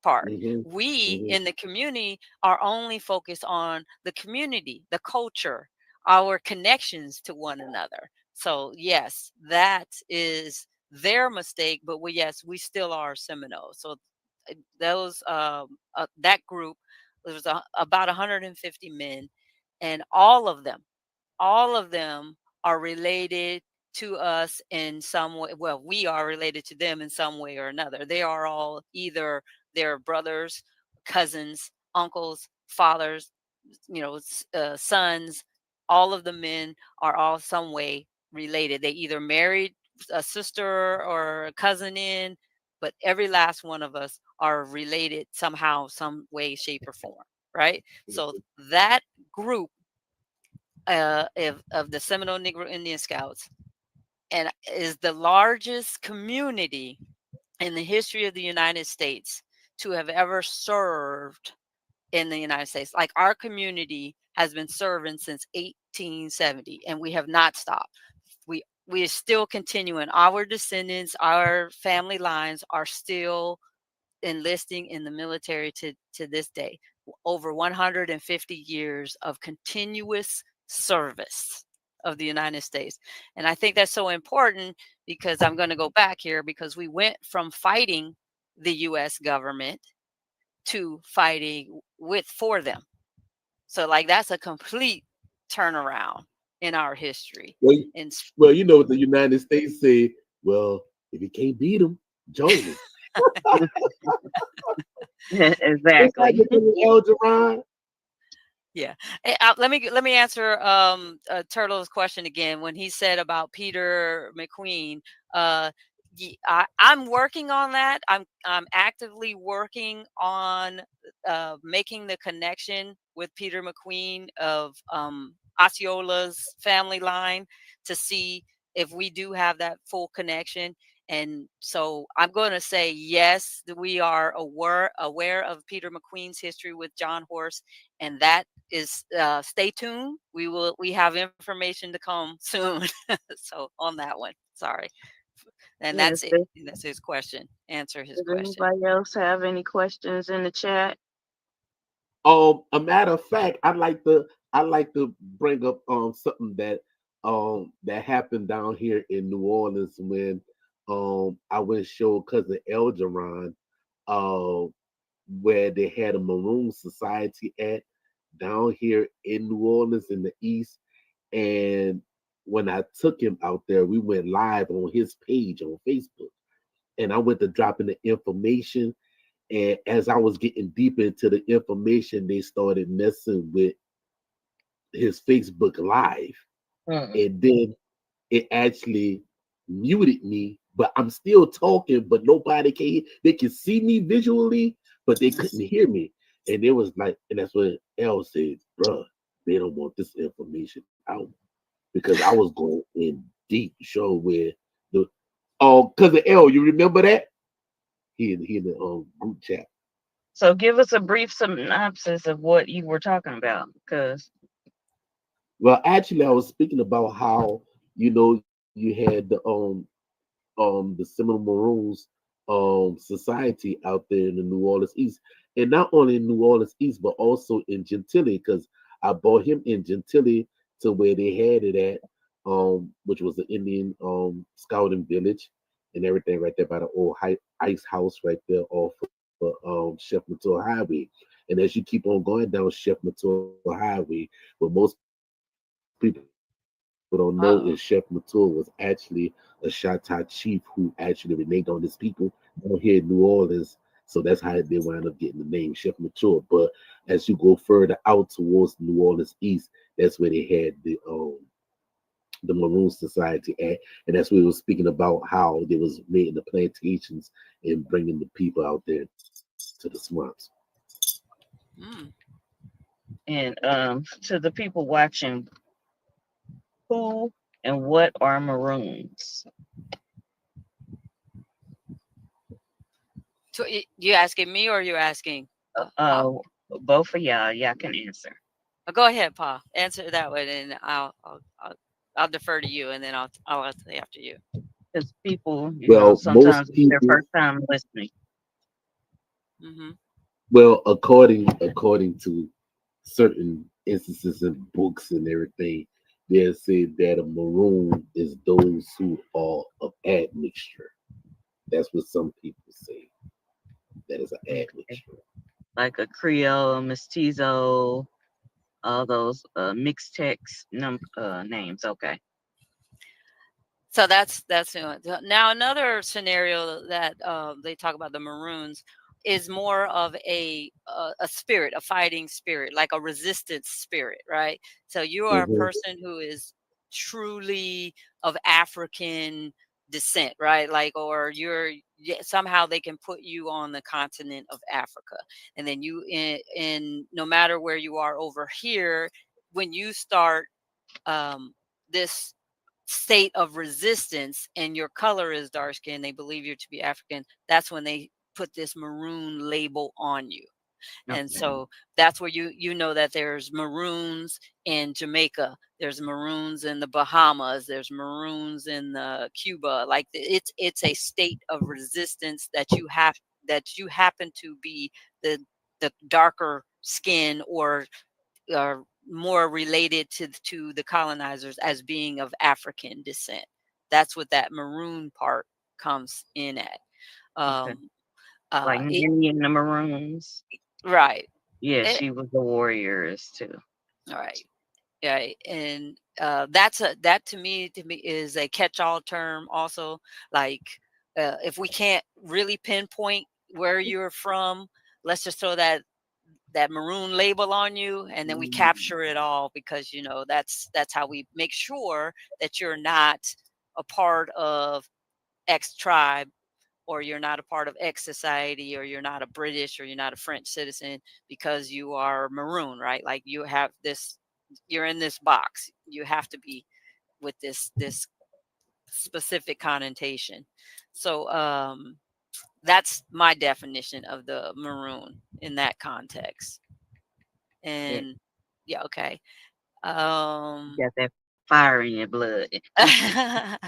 part. Mhm. We Mhm. in the community are only focused on the community, the culture, our connections to one another. So yes, that is their mistake, but yes, we still are Seminoles. So those that group, there was about 150 men, and all of them are related to us in some way. Well, we are related to them in some way or another. They are all either their brothers, cousins, uncles, fathers, sons. All of the men are all some way related. They either married a sister or a cousin in, but every last one of us are related somehow, some way, shape, or form. Right. So that group of the Seminole Negro Indian Scouts, and is the largest community in the history of the United States to have ever served in the United States. Like, our community has been serving since 1870, and we have not stopped. We are still continuing. Our descendants, our family lines are still enlisting in the military to this day. Over 150 years of continuous service of the United States. And I think that's so important, because I'm going to go back here, because we went from fighting the US government to fighting for them. So, like, that's a complete turnaround in our history. Well, And well, you know what the United States say. Well, if you can't beat them, join them. It's like Exactly. the Elgeron. yeah. Let me answer Turtle's question again. When he said about Peter McQueen, I'm working on that. I'm actively working on making the connection with Peter McQueen of Osceola's family line, to see if we do have that full connection. And so I'm going to say yes, that we are aware of Peter McQueen's history with John Horse, and that is stay tuned. We have information to come soon. So on that one, sorry. And Yes. that's it. That's his question. Answer his Does question. anybody else have any questions in the chat? A matter of fact, I like to bring up something that happened down here in New Orleans when I went and showed cousin Elgeron uh where they had a Maroon Society at down here in New Orleans in the East. And when I took him out there, we went live on his page on Facebook. And I went to drop in the information. And as I was getting deep into the information, they started messing with his Facebook Live. And then it actually muted me, but I'm still talking, but nobody can. They can see me visually, but they couldn't hear me. And it was like, and that's what L said, bruh, they don't want this information out, because I was going in deep show where the cousin L, you remember that? He in the group chat. So give us a brief synopsis of what you were talking about, because Well, actually, I was speaking about how you had the Seminole Maroons society out there in the New Orleans East, and not only in New Orleans East, but also in Gentilly, because I bought him in Gentilly to where they had it at, which was the Indian scouting village and everything right there by the old ice house right there off of Chef Mature Highway. And as you keep on going down Chef Mature Highway, what most people don't know is Chef Mature was actually a Chautauqua chief who actually reneged on his people down here in New Orleans. So that's how they wound up getting the name Chef Mature. But as you go further out towards New Orleans East, that's where they had the Maroon Society at, and that's where we were speaking about how they was making the plantations and bringing the people out there to the swamps. Mm. and to the people watching, who and what are Maroons? So you asking me, or you asking Paul? Both of y'all can answer. Go ahead, Paul. Answer that one, and I'll defer to you, and then I'll say after you. Because people, Well, sometimes most it's their people, first time listening. Mm-hmm. according to certain instances in books and everything, they said that a maroon is those who are of admixture. That's what some people say. That is an Okay. admixture. Like a Creole, Mestizo, all those mixed text names. Okay. So that's now another scenario that they talk about the Maroons is more of a spirit, a fighting spirit, like a resistance spirit, right? So you are a Mm-hmm. person who is truly of African descent, right? Like, or somehow they can put you on the continent of Africa, and then you in no matter where you are over here, when you start this state of resistance and your color is dark skin, they believe you to be African, that's when they put this maroon label on you. And Okay. so that's where you know that there's maroons in Jamaica, there's maroons in the Bahamas, there's maroons in Cuba. Like it's a state of resistance that you happen to be the darker skin or are more related to the colonizers as being of African descent. That's what that maroon part comes in at. Okay. Um, Like it, Nanny and the Maroons. right. Yeah, It, she was the warriors too. right. Right. And that to me is a catch-all term. Also, like if we can't really pinpoint where you're from, let's just throw that maroon label on you, and then we capture it all, because that's how we make sure that you're not a part of X tribe, or you're not a part of X society, or you're not a British or you're not a French citizen, because you are maroon, right? Like you're in this box, you have to be with this specific connotation. So that's my definition of the maroon in that context. Yeah, And yeah, okay. you Um, got that fire in your blood. so I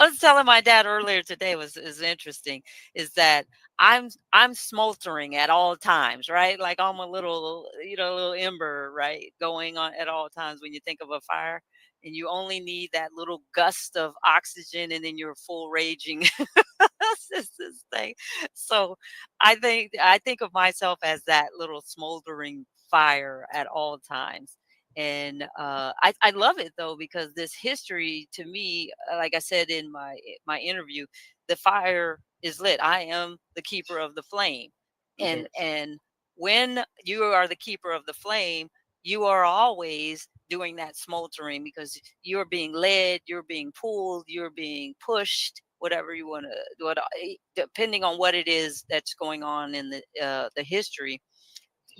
was telling my dad earlier today was is interesting is that I'm smoldering at all times, right? Like I'm a little, little ember, right, going on at all times when you think of a fire, and you only need that little gust of oxygen, and then you're full raging. This thing. So I think of myself as that little smoldering fire at all times. And I love it though, because this history to me, like I said in my interview, the fire is lit. I am the keeper of the flame, and Yes. and when you are the keeper of the flame, you are always doing that smoldering, because you're being led, you're being pulled, you're being pushed, whatever you want to do it, depending on what it is that's going on in the history.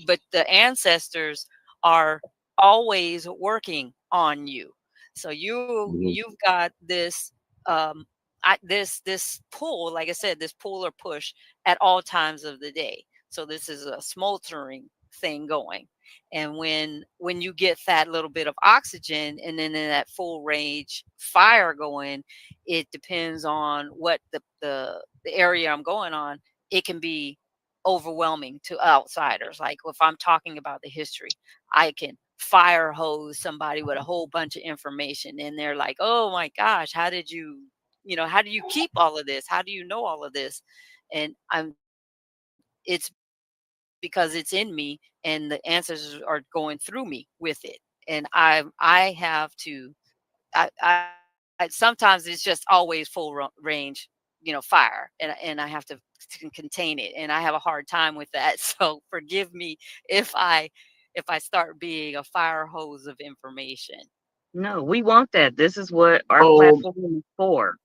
But the ancestors are always working on you. So Mm-hmm. you've got this this pull, like I said, this pull or push at all times of the day. So this is a smoldering thing going. And when you get that little bit of oxygen, and then in that full range fire going, it depends on what the area I'm going on. It can be overwhelming to outsiders. Like if I'm talking about the history, I can fire hose somebody with a whole bunch of information, and they're like, "Oh my gosh, how did you, how do you keep all of this? How do you know all of this?" And it's because it's in me, and the ancestors are going through me with it. And I have to, sometimes it's just always full range, fire, and I have to contain it, and I have a hard time with that. So forgive me if I start being a fire hose of information. No, we want that. This is what our Um, platform is for.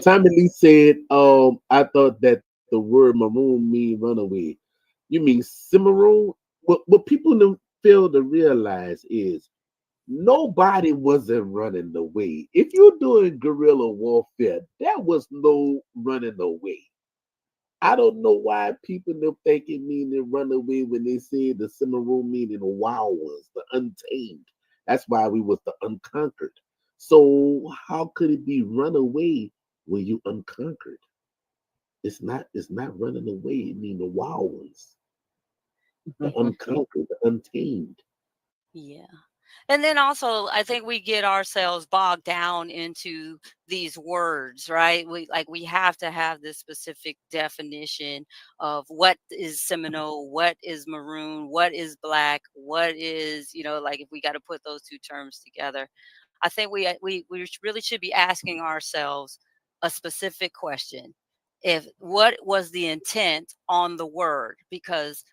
Tommy Lee said, I thought that the word maroon mean runaway. You mean Cimarron? What people don't fail to realize is nobody wasn't running away. If you're doing guerrilla warfare, there was no running away. I don't know why people don't think it mean they run away when they say the Cimarron meaning the wild ones, the untamed. That's why we was the unconquered. So how could it be run away when you unconquered? It's not running away. It mean the wild ones, the unconquered, the untamed. Yeah. And then also, I think we get ourselves bogged down into these words, right? We have to have this specific definition of what is Seminole, what is maroon, what is black, what is, like if we got to put those two terms together. I think we really should be asking ourselves a specific question. If what was the intent on the word? Because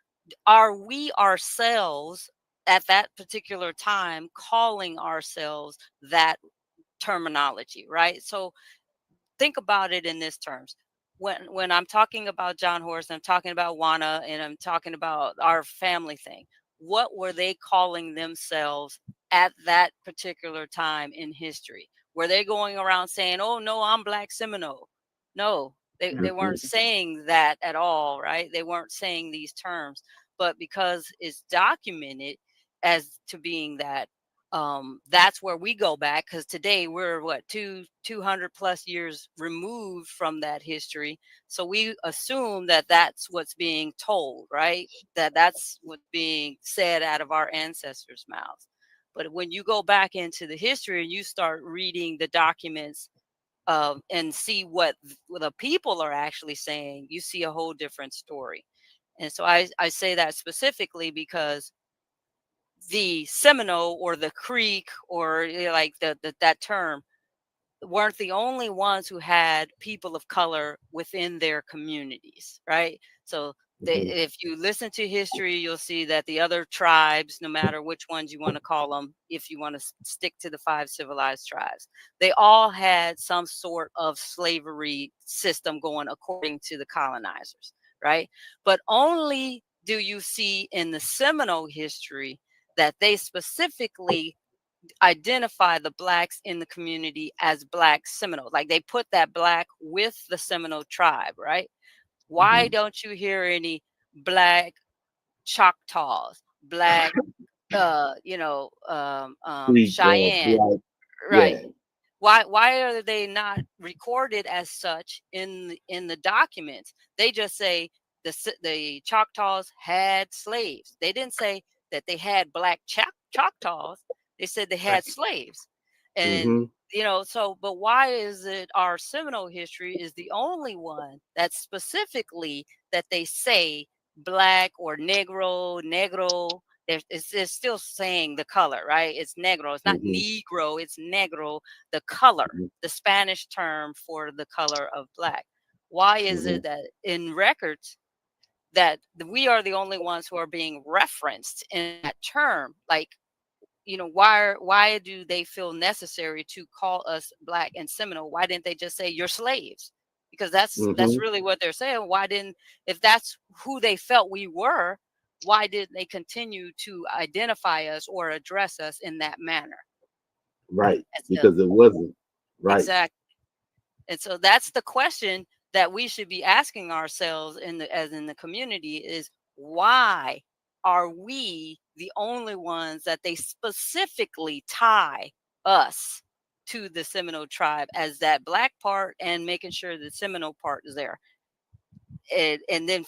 are we ourselves at that particular time calling ourselves that terminology, right? So think about it in this terms. When I'm talking about John Horse, I'm talking about Wana, and I'm talking about our family thing. What were they calling themselves at that particular time in history? Were they going around saying, "Oh no, I'm Black Seminole"? No, they weren't saying that at all, right? They weren't saying these terms, but because it's documented as to being that, that's where we go back, because today we're what 200 plus years removed from that history, so we assume that that's what's being told, right? That's what's being said out of our ancestors' mouths. But when you go back into the history and you start reading the documents, and see what the people are actually saying, you see a whole different story. And so I say that specifically because the Seminole or the Creek, or like that term, weren't the only ones who had people of color within their communities, right? So if you listen to history, you'll see that the other tribes, no matter which ones you want to call them, if you want to stick to the 5 civilized tribes, they all had some sort of slavery system going according to the colonizers, right? But only do you see in the Seminole history that they specifically identify the blacks in the community as Black Seminole. Like they put that black with the Seminole tribe, right? Why don't you hear any Black Choctaws, Black, Creek or Cheyenne, Black. right? Yeah. Why are they not recorded as such in the documents? They just say the Choctaws had slaves. They didn't say that they had Black Choctaws. They said they had slaves. And Mm-hmm. so, but why is it our Seminole history is the only one that specifically that they say Black or Negro? It's still saying the color, right? It's Negro. It's not Mm-hmm. Negro. It's Negro, the color, the Spanish term for the color of Black. Why is Mm-hmm. it that in records that we are the only ones who are being referenced in that term? Like, why do they feel necessary to call us Black and Seminole? Why didn't they just say you're slaves? Because that's Mm-hmm. really what they're saying. Why didn't, if that's who they felt we were, why didn't they continue to identify us or address us in that manner? Right. That's Because it wasn't. Right. exactly. And so that's the question that we should be asking ourselves as in the community is, why are we the only ones that they specifically tie us to the Seminole tribe as that Black part, and making sure the Seminole part is there, and then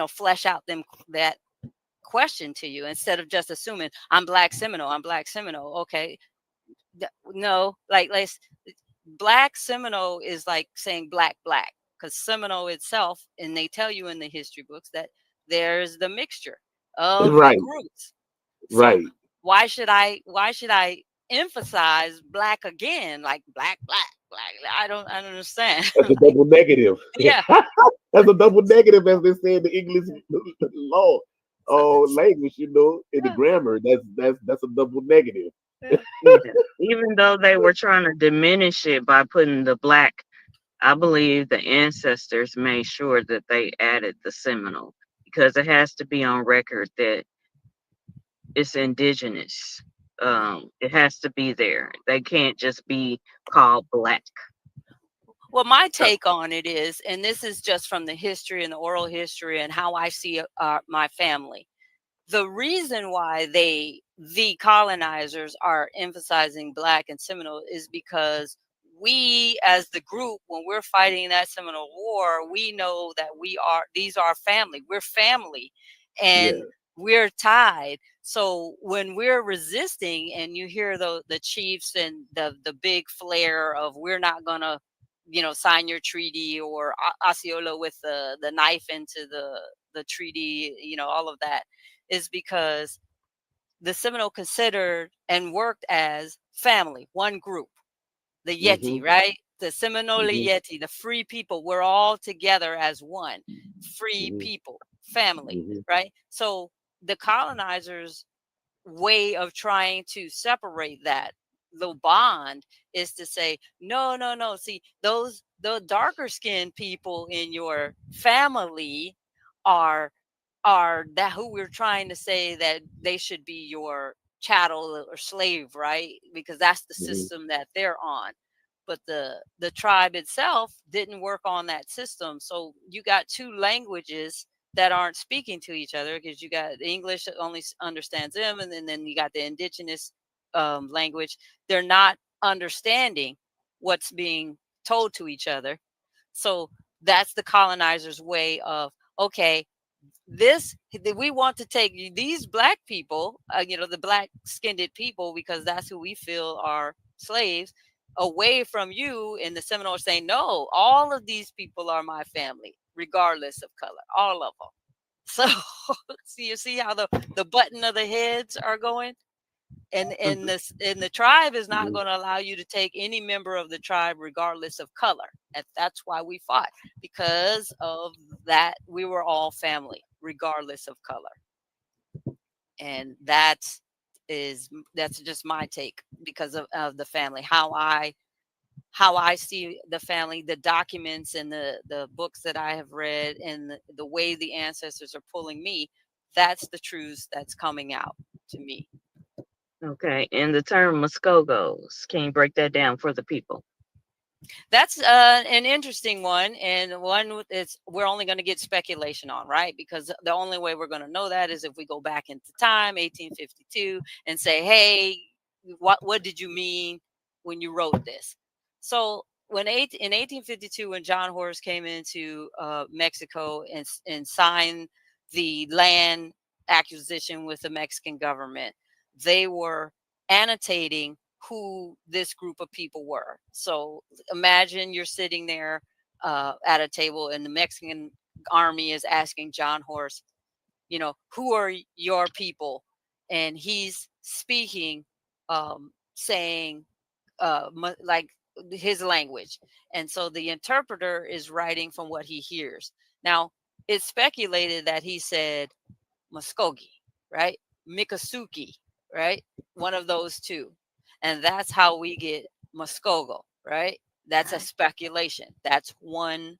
flesh out them that question to you, instead of just assuming I'm Black Seminole, I'm Black Seminole. Okay, no, like let's Black Seminole is like saying black, because Seminole itself, and they tell you in the history books that there's the mixture of the Right. groups. So Right. why should I emphasize black again, like black, I don't understand. That's a double negative. Yeah. That's a double negative, as they say in the English law So, language. In the yeah, grammar, that's a double negative. yeah. Yeah. Even though they were trying to diminish it by putting the Black, I believe the ancestors made sure that they added the Seminole because it has to be on record that it's indigenous. It has to be there. They can't just be called Black. Well, my take on it is, and this is just from the history and the oral history and how I see my family. The reason why the colonizers are emphasizing Black and Seminole is because we, as the group, when we're fighting that Seminole War, we know that these are family. We're family, Yeah. and we're tied. So when we're resisting and you hear the chiefs and the big flare of we're not gonna, sign your treaty, or Osceola with the knife into the treaty, all of that is because the Seminole considered and worked as family, one group, the Yeti, Mhm. right? The Seminole Mhm. Yeti, the free people, we're all together as one, free Mhm. people, family, Mhm. right? So the colonizers' way of trying to separate that, the bond, is to say, no, no, no. See, the darker skinned people in your family are that who we're trying to say that they should be your chattel or slave, right? Because that's the Mhm. system that they're on. But the tribe itself didn't work on that system. So you got two languages that aren't speaking to each other, because you got the English that only understands them, and then you got the indigenous language. They're not understanding what's being told to each other. So that's the colonizers' way of, okay, we want to take these black people, the black skinned people, because that's who we feel are slaves, away from you. And the Seminoles saying, no, all of these people are my family, regardless of color, all of them. So see, you see how the button of the heads are going, and the tribe is not Mhm. going to allow you to take any member of the tribe regardless of color. And that's why we fought, because of that. We were all family regardless of color. And that's just my take, because of the family, how I see the family, the documents and the books that I have read, and the way the ancestors are pulling me. That's the truth that's coming out to me. Okay. And the term Muskogos, can you break that down for the people? That's an interesting one, and is we're only going to get speculation on, right? Because the only way we're going to know that is if we go back into time, 1852, and say, "Hey, what did you mean when you wrote this?" So in 1852, when John Horace came into Mexico and signed the land acquisition with the Mexican government, they were annotating who this group of people were. So imagine you're sitting there at a table, and the Mexican army is asking John Horse, who are your people? And he's speaking, saying, like his language. And so the interpreter is writing from what he hears. Now, it's speculated that he said Muskogee, right? Miccosukee, right? One of those two. And that's how we get Muskogee, right? That's a speculation. That's one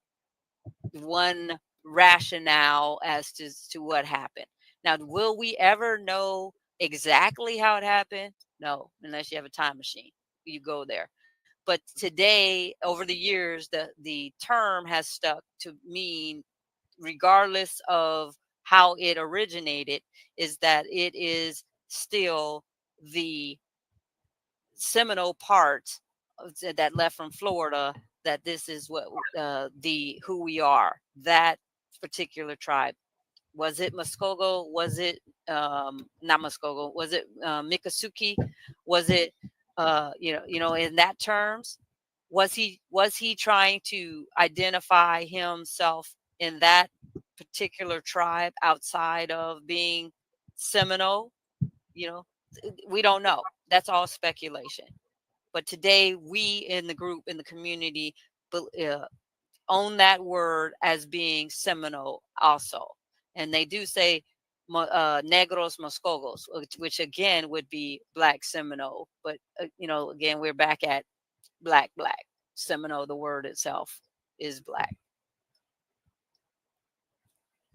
rationale as to what happened. Now, will we ever know exactly how it happened? No, unless you have a time machine. You go there. But today, over the years, the term has stuck to mean, regardless of how it originated, is that it is still the Seminole part that left from Florida, that this is what the who we are, that particular tribe. Was it Muskogee? Was it not Muskogee? Was it Miccosukee? Was it in that terms? Was he trying to identify himself in that particular tribe outside of being Seminole? You know, we don't know. That's all speculation. But today, we in the group, in the community, own that word as being Seminole also. And they do say Negros Moscogos, which again would be Black Seminole. But, again, we're back at Black. Seminole, the word itself is Black.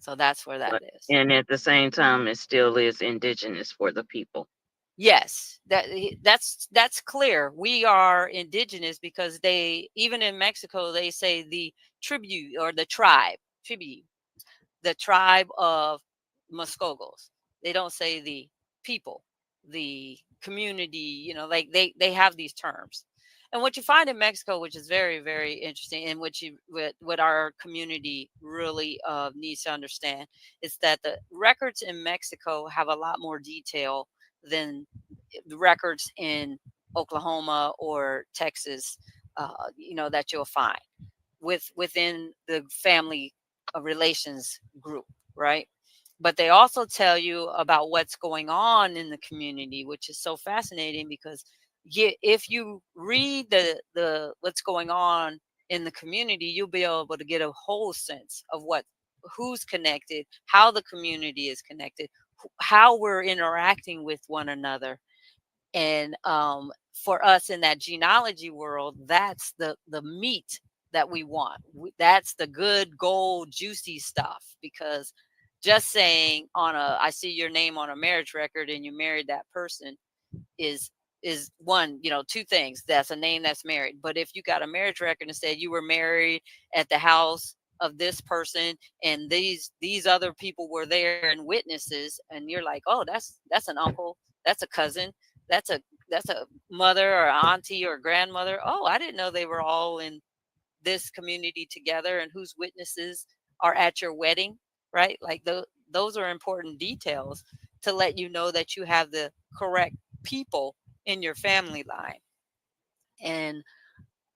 So that's where that is. And at the same time, it still is indigenous for the people. Yes, that's clear. We are indigenous, because they, even in Mexico, they say the tribute, or the tribute, the tribe of Muskogos. They don't say the people, the community. Like they have these terms, And what you find in Mexico, which is very, very interesting, and what our community really needs to understand, is that the records in Mexico have a lot more detail than the records in Oklahoma or Texas, that you'll find within the family relations group, right? But they also tell you about what's going on in the community, which is so fascinating because if you read the what's going on in the community, you'll be able to get a whole sense of who's connected, how the community is connected, how we're interacting with one another. And for us in that genealogy world, that's the meat that we want. That's the good gold juicy stuff, because just saying I see your name on a marriage record and you married that person is one, two things. That's a name that's married. But if you got a marriage record and said you were married at the house of this person and these other people were there and witnesses, and you're like, oh, that's an uncle, that's a cousin, that's a mother or auntie or grandmother. Oh, I didn't know they were all in this community together, and whose witnesses are at your wedding, right? Like those are important details to let you know that you have the correct people in your family line. And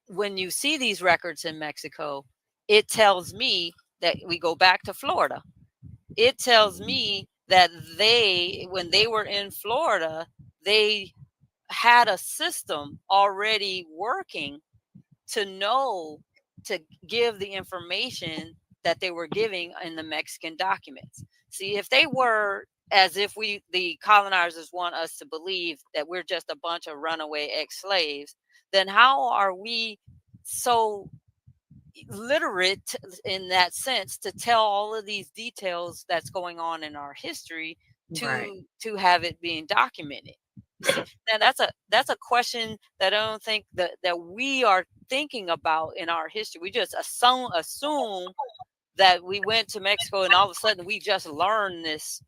when you see these records in Mexico, it tells me that we go back to Florida. It tells me that when they were in Florida, they had a system already working to know to give the information that they were giving in the Mexican documents. See, if they were as if the colonizers want us to believe that we're just a bunch of runaway ex-slaves, then how are we so literate in that sense to tell all of these details that's going on in our history to have it being documented? Now that's a question that I don't think that we are thinking about in our history. We just assume that we went to Mexico and all of a sudden we just learned this,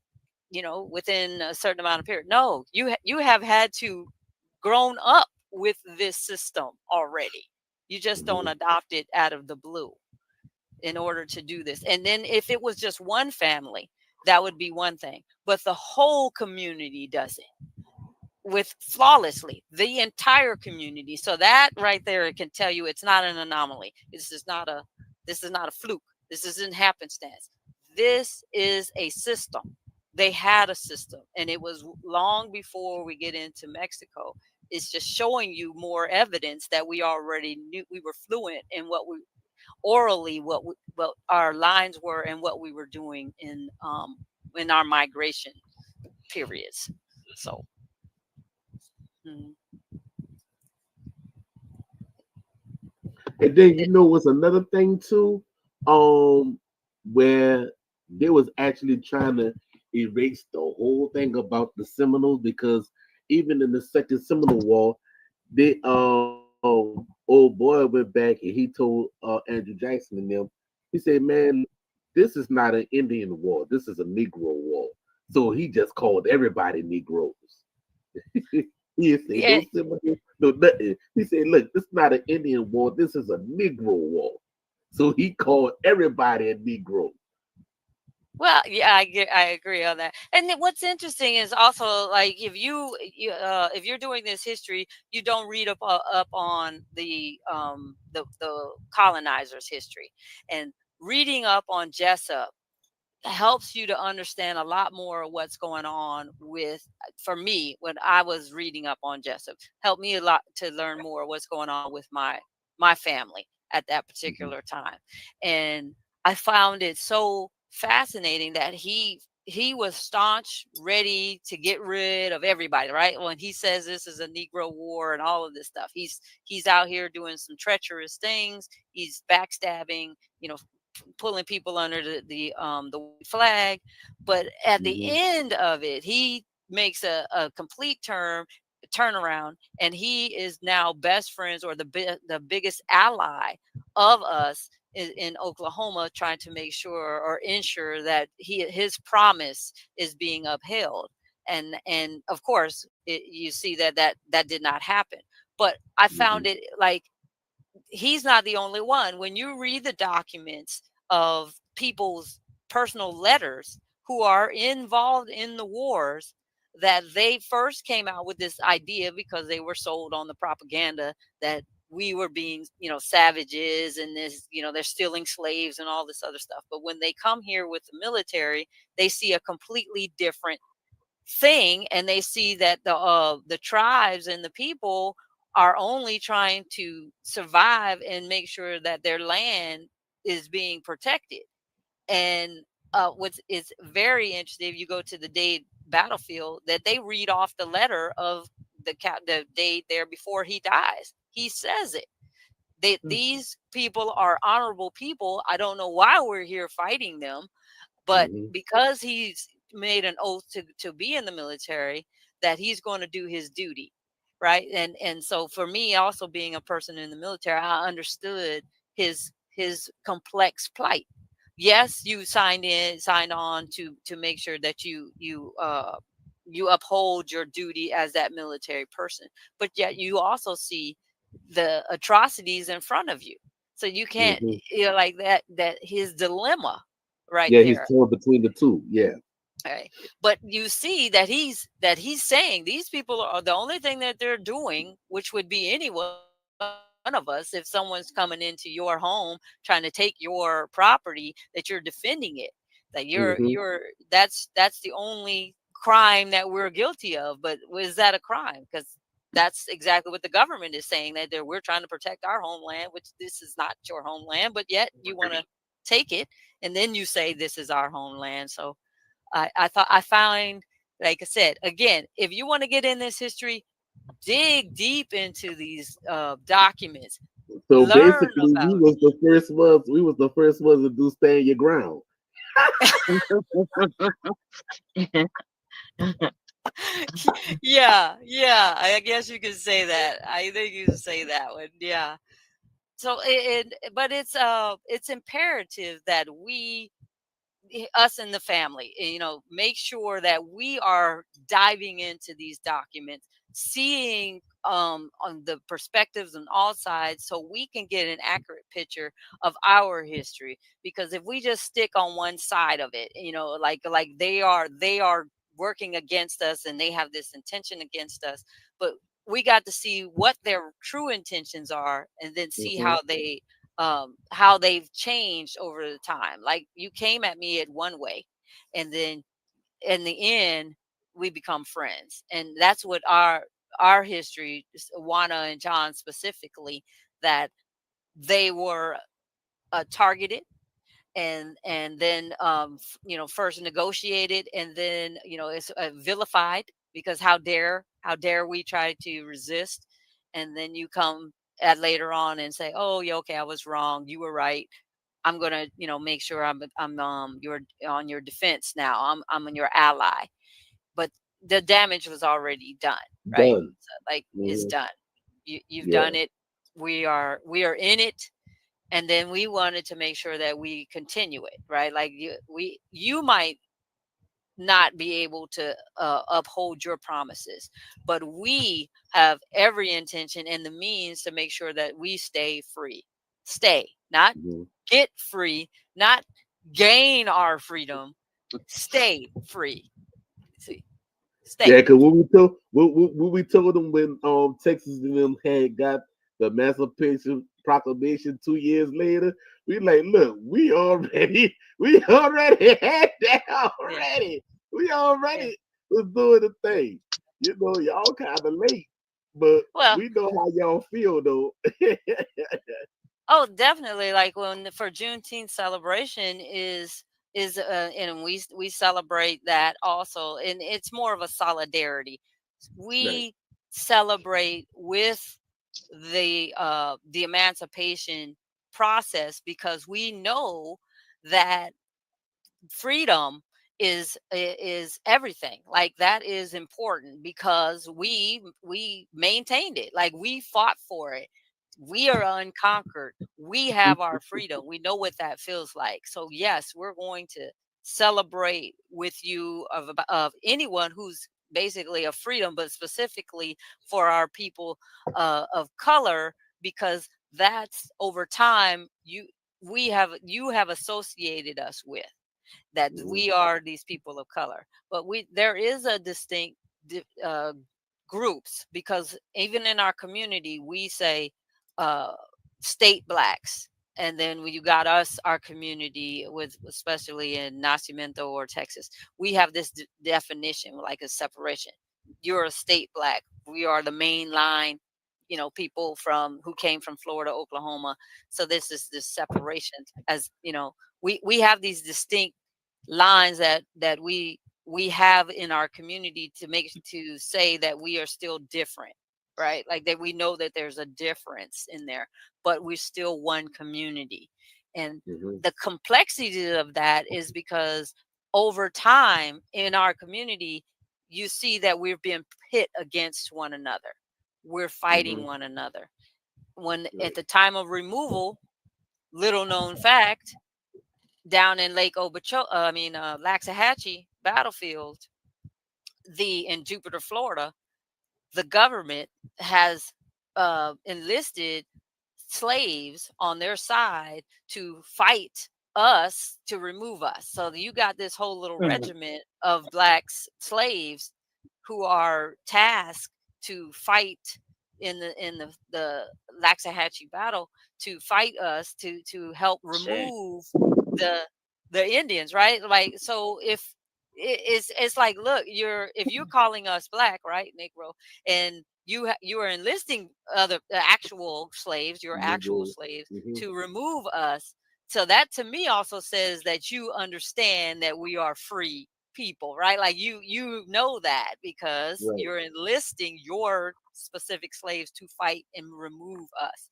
within a certain amount of period. No, you have had to grown up with this system already. You just don't adopt it out of the blue in order to do this. And then if it was just one family, that would be one thing. But the whole community does it flawlessly, the entire community. So that right there, it can tell you it's not an anomaly. This is not a fluke. This isn't happenstance. This is a system. They had a system, and it was long before we get into Mexico. It's just showing you more evidence that we already knew. We were fluent in what our lines were and what we were doing in our migration periods. So. And then what's another thing too, where they was actually trying to erase the whole thing about the Seminoles, because even in the Second Seminole War, they old boy went back and he told Andrew Jackson and them, he said, "Man, this is not an Indian war. This is a Negro war." So he just called everybody Negroes. He said, Yeah. no, nothing. He said, "Look, this is not an Indian war. This is a Negro war." So he called everybody a Negro. Well, yeah, I agree on that. And then what's interesting is also, like, if if you're doing this history, you don't read up on the colonizers' history, and reading up on Jessup helps you to understand a lot more of what's going on for me, when I was reading up on Jessup, helped me a lot to learn more what's going on with my family at that particular time. And I found it so fascinating that he was staunch, ready to get rid of everybody, right? When he says this is a Negro war and all of this stuff, he's out here doing some treacherous things. He's backstabbing, pulling people under the white flag. But at the end of it, he makes a complete turnaround, and he is now best friends, or the biggest ally of us in Oklahoma, trying to make sure or ensure that his promise is being upheld. And of course, you see that did not happen. But I Mhm. found it like he's not the only one. When you read the documents of people's personal letters who are involved in the wars, that they first came out with this idea because they were sold on the propaganda that we were being, savages, and this, they're stealing slaves and all this other stuff. But when they come here with the military, they see a completely different thing, and they see that the tribes and the people are only trying to survive and make sure that their land is being protected. And what is very interesting, if you go to the Dade battlefield, that they read off the letter of the Dade there before he dies. He says it. These people are honorable people. I don't know why we're here fighting them, but Mhm. because he's made an oath to be in the military, that he's going to do his duty, right? And so for me, also being a person in the military, I understood his complex plight. Yes, you signed on to make sure that you uphold your duty as that military person, but yet you also see the atrocities in front of you. So you can't, Mhm. like that his dilemma right Yeah, he's there. torn between the two. Yeah. Right. But you see that he's saying these people are the only thing that they're doing, which would be any one of us if someone's coming into your home trying to take your property, that you're defending it, that you're Mhm. that's the only crime that we're guilty of. But is that a crime? Because that's exactly what the government is saying, that we're trying to protect our homeland, which this is not your homeland, but yet you want to take it, and then you say this is our homeland. So I find, like I said, again, if you want to get in this history, dig deep into these documents, So learn basically, about we was the first ones to do stand your ground. yeah, yeah, I guess you could say that. I think you can say that one. Yeah. So but it's imperative that we, us and the family, make sure that we are diving into these documents, seeing on the perspectives on all sides, so we can get an accurate picture of our history. Because if we just stick on one side of it, like they are working against us, and they have this intention against us, but we got to see what their true intentions are, and then see Mhm. how they've changed over the time. Like, you came at me at one way, and then in the end we become friends. And that's what our history, Juana and John specifically, that they were targeted, and then first negotiated, and then it's vilified, because how dare we try to resist, and then you come at later on and say, oh yeah, okay, I was wrong, you were right, I'm gonna make sure I'm you're on your defense now, I'm on your ally. But the damage was already done, right? Done. So, like, it's Mhm. done. You've Yeah. done it. We are in it, and then we wanted to make sure that we continue it, right? Like, you might not be able to uphold your promises, but we have every intention and the means to make sure that we stay free. Stay, not Mhm. get free, not gain our freedom. Stay free. See, Yeah, stay. because when we told them when Texas and them had got the Emancipation Proclamation 2 years later, we like, look, we already had that Yeah. already. We Yeah. already was doing the thing. You know, y'all kind of late, but Well, we know how y'all feel though. oh, definitely. Like, for Juneteenth celebration and we celebrate that also, and it's more of a solidarity. Right. We celebrate with the emancipation process, because we know that freedom is everything. Like, that is important, because we maintained it, like, we fought for it. We are unconquered, we have our freedom, we know what that feels like. So yes, we're going to celebrate with you of anyone who's basically of freedom, but specifically for our people of color, because that's over time you have associated us with that we are these people of color. But there is a distinct groups, because even in our community we say uh, state blacks, and then when you got us, our community, with especially in Nacimiento or Texas, we have this definition, like a separation. You're a state black. We are the main line, people who came from Florida, Oklahoma. So this is this separation, as we have these distinct lines that we have in our community to say that we are still different, right? Like that we know that there's a difference in there, but we're still one community. And the complexity of that is because over time in our community, you see that we're being pit against one another. We're fighting one another. When at the time of removal, little known fact, down in Lake Laxahatchee battlefield, in Jupiter, Florida, the government has enlisted slaves on their side to fight us, to remove us. So you got this whole little regiment of black slaves who are tasked to fight in the Laxahatchee battle, to fight us, to help remove the Indians, right? Like, so if it's like, look, if you're calling us black, right, Negro, and you are enlisting actual slaves, your actual slaves, to remove us. So that to me also says that you understand that we are free people, right? Like you know that, because you're enlisting your specific slaves to fight and remove us.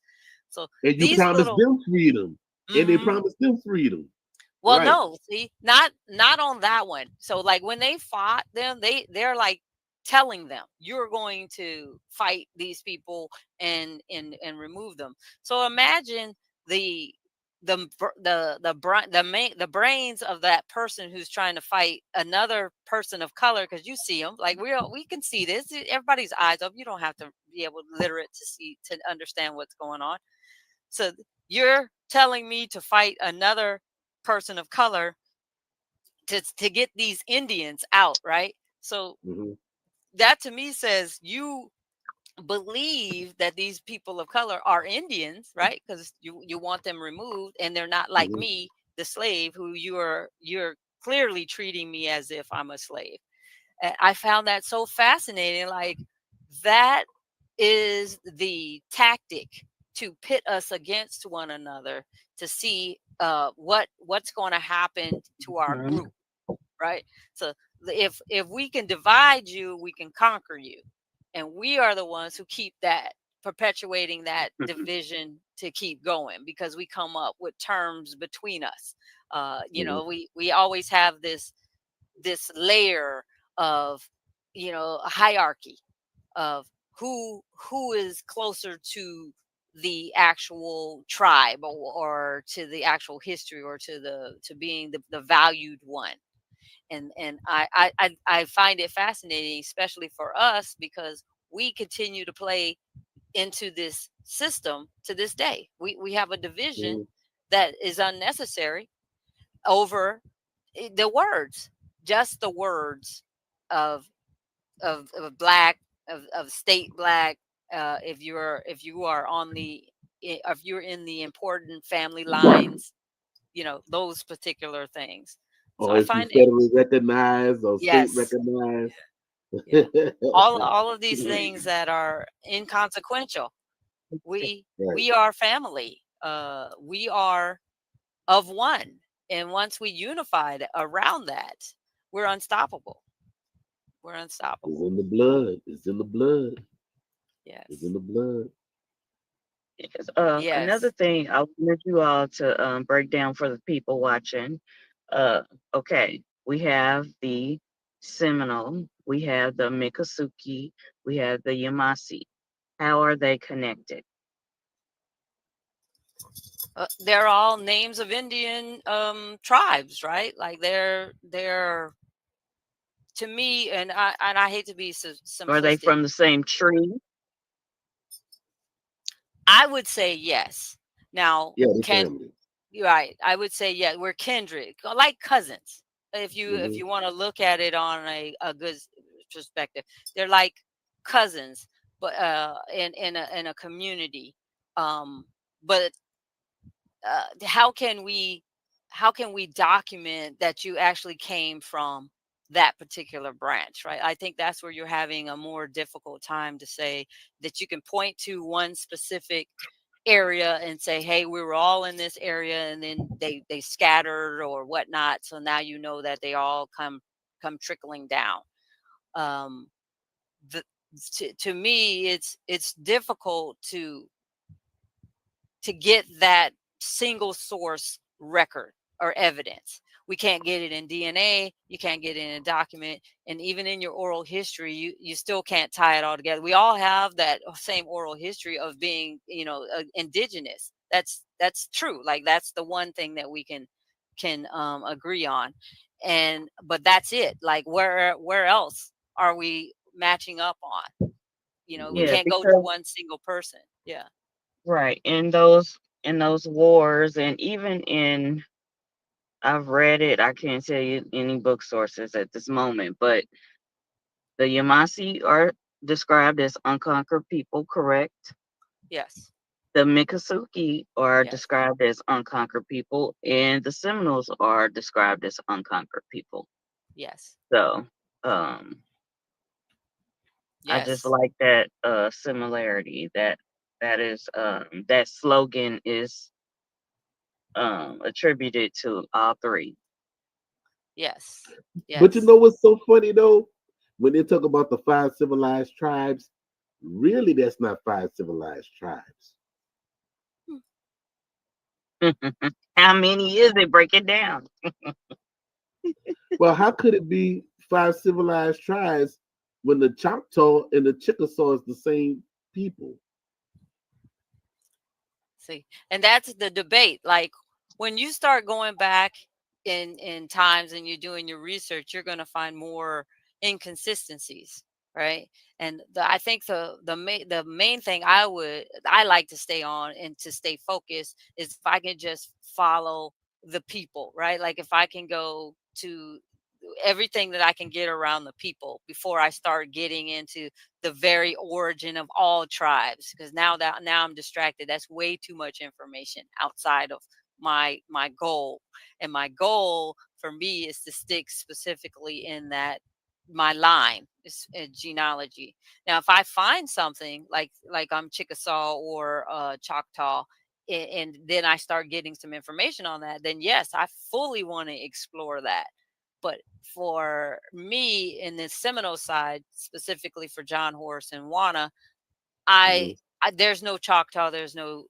So and you promised them freedom, and they promised them freedom. Well, no, see, not on that one. So like when they fought them, they're like telling them, you're going to fight these people and remove them. So imagine the brains of that person who's trying to fight another person of color, because you see them, like we can see this. Everybody's eyes up. You don't have to be able literate to understand what's going on. So you're telling me to fight another person of color to get these Indians out, right? So that to me says you believe that these people of color are Indians, right? Because you want them removed, and they're not like me, the slave, who you're clearly treating me as if I'm a slave. And I found that so fascinating. Like, that is the tactic to pit us against one another, to see what's going to happen to our group, right? So if we can divide you, we can conquer you, and we are the ones who keep that, perpetuating that division to keep going, because we come up with terms between us. We always have this layer of a hierarchy of who is closer to the actual tribe, or to the actual history, or to being the valued one. And I find it fascinating, especially for us, because we continue to play into this system to this day. We have a division that is unnecessary over the words, just the words of black, of state black. If you are if you're in the important family lines, those particular things. So or I if you find it, federally recognized or state yes, recognized. yeah. all of these things that are inconsequential. We are family. We are of one, and once we unified around that, we're unstoppable. We're unstoppable. It's in the blood. It's in the blood. Yes. It's in the blood. Yes. Yes. Another thing I wanted you all to break down for the people watching. Okay, we have the Seminole, we have the Miccosukee, we have the Yamasee. How are they connected? They're all names of Indian tribes, right? Like they're to me, and I hate to be Are they simplistic, from the same tree? I would say yes. Now, Yeah, the can family. right? I would say yeah. We're kindred, like cousins. If Hmm. you want to look at it on a good perspective, they're like cousins, but in a community. But how can we document that you actually came from that particular branch, right? I think that's where you're having a more difficult time to say that you can point to one specific area and say, hey, we were all in this area and then they scattered or whatnot, so now you know that they all come trickling down. um the, to me, it's difficult to get that single source record or evidence. We can't get it in DNA, you can't get it in a document, and even in your oral history, you still can't tie it all together. We all have that same oral history of being, indigenous. That's true. Like that's the one thing that we can agree on. And but that's it. Like where else are we matching up on? We Yeah, can't go to because one single person. Yeah. right in those wars, and even in I've read it. I can't tell you any book sources at this moment, but the Yamasi are described as unconquered people, correct? Yes. The Miccosukee are Yes. described as unconquered people, and the Seminoles are described as unconquered people. Yes. So, um, I just Yes. like that similarity. That slogan is attributed to all three. Yes. But you Yes. know what's so funny though? When they talk about the five civilized tribes, really that's not five civilized tribes. Hmm. How many is it? Break it down. Well, how could it be five civilized tribes when the Choctaw and the Chickasaw is the same people? See, and that's the debate. Like when you start going back in times and you're doing your research, you're going to find more inconsistencies, right? And I think the main thing I like to stay on and to stay focused is if I can just follow the people, right? Like if I can go to everything that I can get around the people before I start getting into the very origin of all tribes, because now I'm distracted. That's way too much information outside of my goal. And my goal for me is to stick specifically in that my line is genealogy. Now if I find something like I'm Chickasaw or Choctaw, and then I start getting some information on that, then yes, I fully want to explore that. But for me in the Seminole side, specifically for John Horse and Wana, I, Mhm. I there's no Choctaw, there's no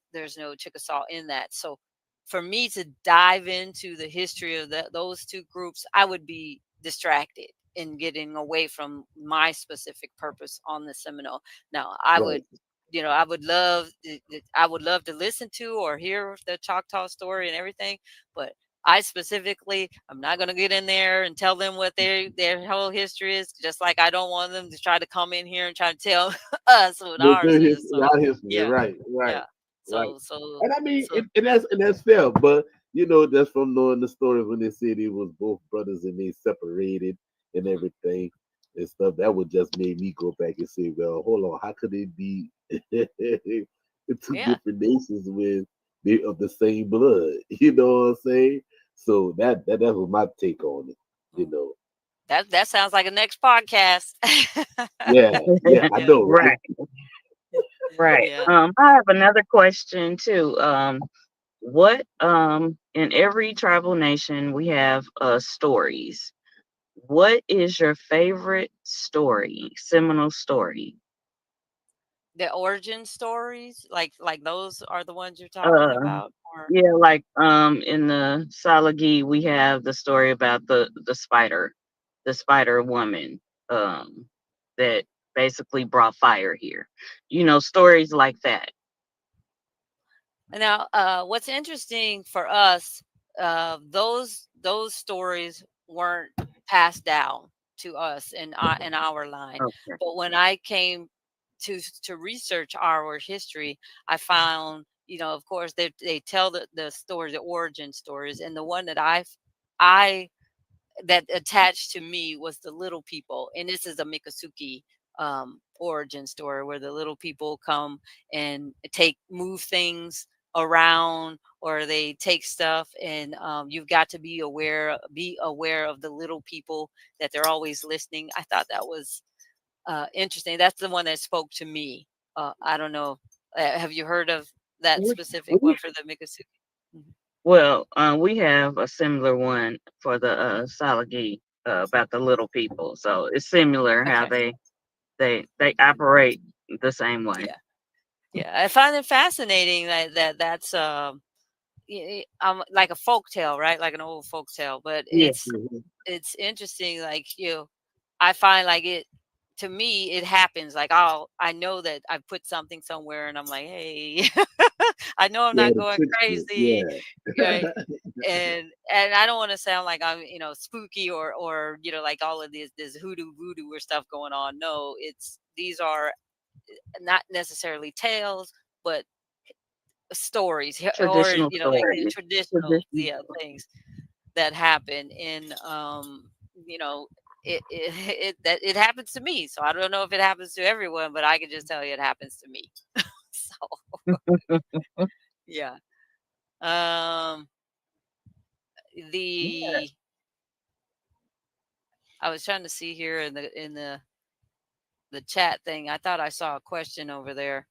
Chickasaw in that. So for me to dive into the history of those two groups, I would be distracted in getting away from my specific purpose on the Seminole. Now, Right. I would love to listen to or hear the Choctaw story and everything, but I specifically, I'm not going to get in there and tell them what their whole history is. Just like I don't want them to try to come in here and try to tell us what But ours their is. history, So our history, yeah, right, right, yeah. right. So And I mean, so and that's fair. But that's from knowing the story when they said it was both brothers and they separated and mhm, everything and stuff. That would just made me go back and say, well, hold on, how could it be two yeah. different nations when they of the same blood? You know what I'm saying? So that was my take on it. You mm, know, that sounds like a next podcast. yeah, yeah, I Yeah, know, right? Right, right. yeah. I have another question too. What in every tribal nation we have stories. What is your favorite story, seminal story? The origin stories, like those are the ones you're talking Uh about, or yeah, like in the Salagi we have the story about the spider woman that basically brought fire here. Stories like that. now what's interesting for us, those stories weren't passed down to us in our line. Okay. But when I came to research our history, I found, of course, they tell the stories, the origin stories, and the one that I that attached to me was the little people, and this is a Miccosukee origin story where the little people come and move things around, or they take stuff, and you've got to be aware of the little people, that they're always listening. I thought that was interesting. That's the one that spoke to me. I don't know. Have you heard of that specific one for the Miccosukee? Mhm. Well, we have a similar one for the Salagi about the little people. So it's similar how Okay. they operate the same way. Yeah. Yeah. I find it fascinating that's like a folk tale, right? Like an old folk tale, but Yeah. it's interesting. Like, I find like to me, it happens. Like I know that I put something somewhere and I'm like, hey, I know I'm Yeah, not the going trickster. crazy. Yeah. Right. And I don't want to sound like I'm, spooky or, like all of this hoodoo voodoo or stuff going on. No, these are not necessarily tales, but stories, or, Traditional like the stories. traditional, Tradition. things that happen in, you know it happens to me. So I don't know if it happens to everyone, but I can just tell you it happens to me. So yeah. um the I was trying to see here in the chat thing. I thought I saw a question over there.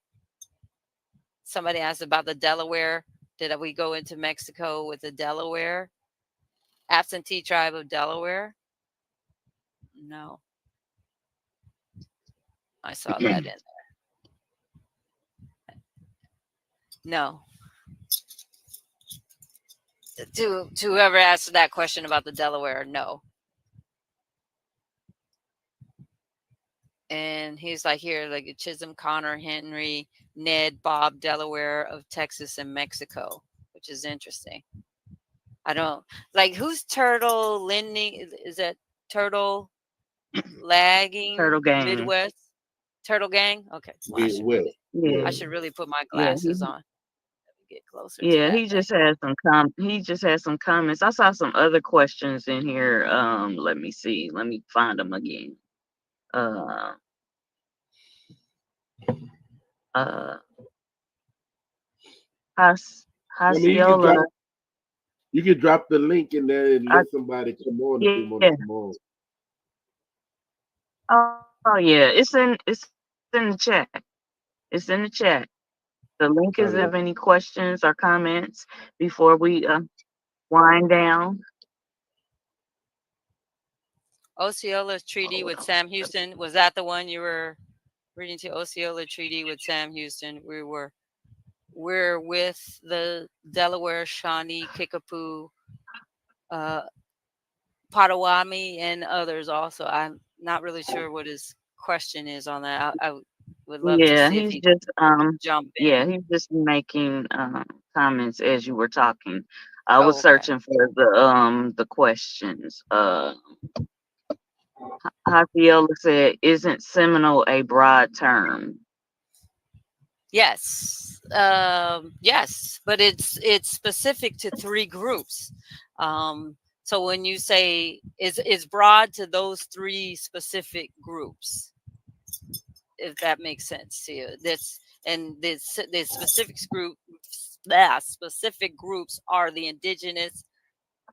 Somebody asked about the Delaware. Did we go into Mexico with the Delaware absentee tribe of Delaware? No, I saw that in there. No. To whoever asked that question about the Delaware, no. And he's like, here, like Chisholm, Connor, Henry, Ned, Bob, Delaware of Texas and Mexico, which is interesting. I don't like who's Turtle Lending. Is that Turtle Lagging Turtle Gang. Midwest? Turtle Gang? Okay. Well, Midwest. Yeah. I should really put my Yeah. glasses on. Let me get closer to Yeah, that he thing. just had some comments. I saw some other questions in here. Let me see. Let me find them again. Uh uh I mean, Hasciola. you can drop the link in there and I, let somebody come on if they want yeah. to come on. Oh yeah. It's in the chat. It's in the chat. The link is if Trying any to questions or comments before we wind down. Osceola Treaty with Sam Houston. Was that the one you were reading to? Osceola Treaty with Sam Houston. We're with the Delaware, Shawnee, Kickapoo, uh, Potawatomi, and others also. I'm not really sure what his question is on that. I would love to Yeah, see if he's he just jump yeah, in. he's just making comments as you were talking. I was Oh, okay. searching for the questions. Javiela said, "Isn't Seminole a broad term?" Yes. Yes, but it's specific to three groups. So when you say it's broad to those three specific groups, if that makes sense to you. The specific groups are the indigenous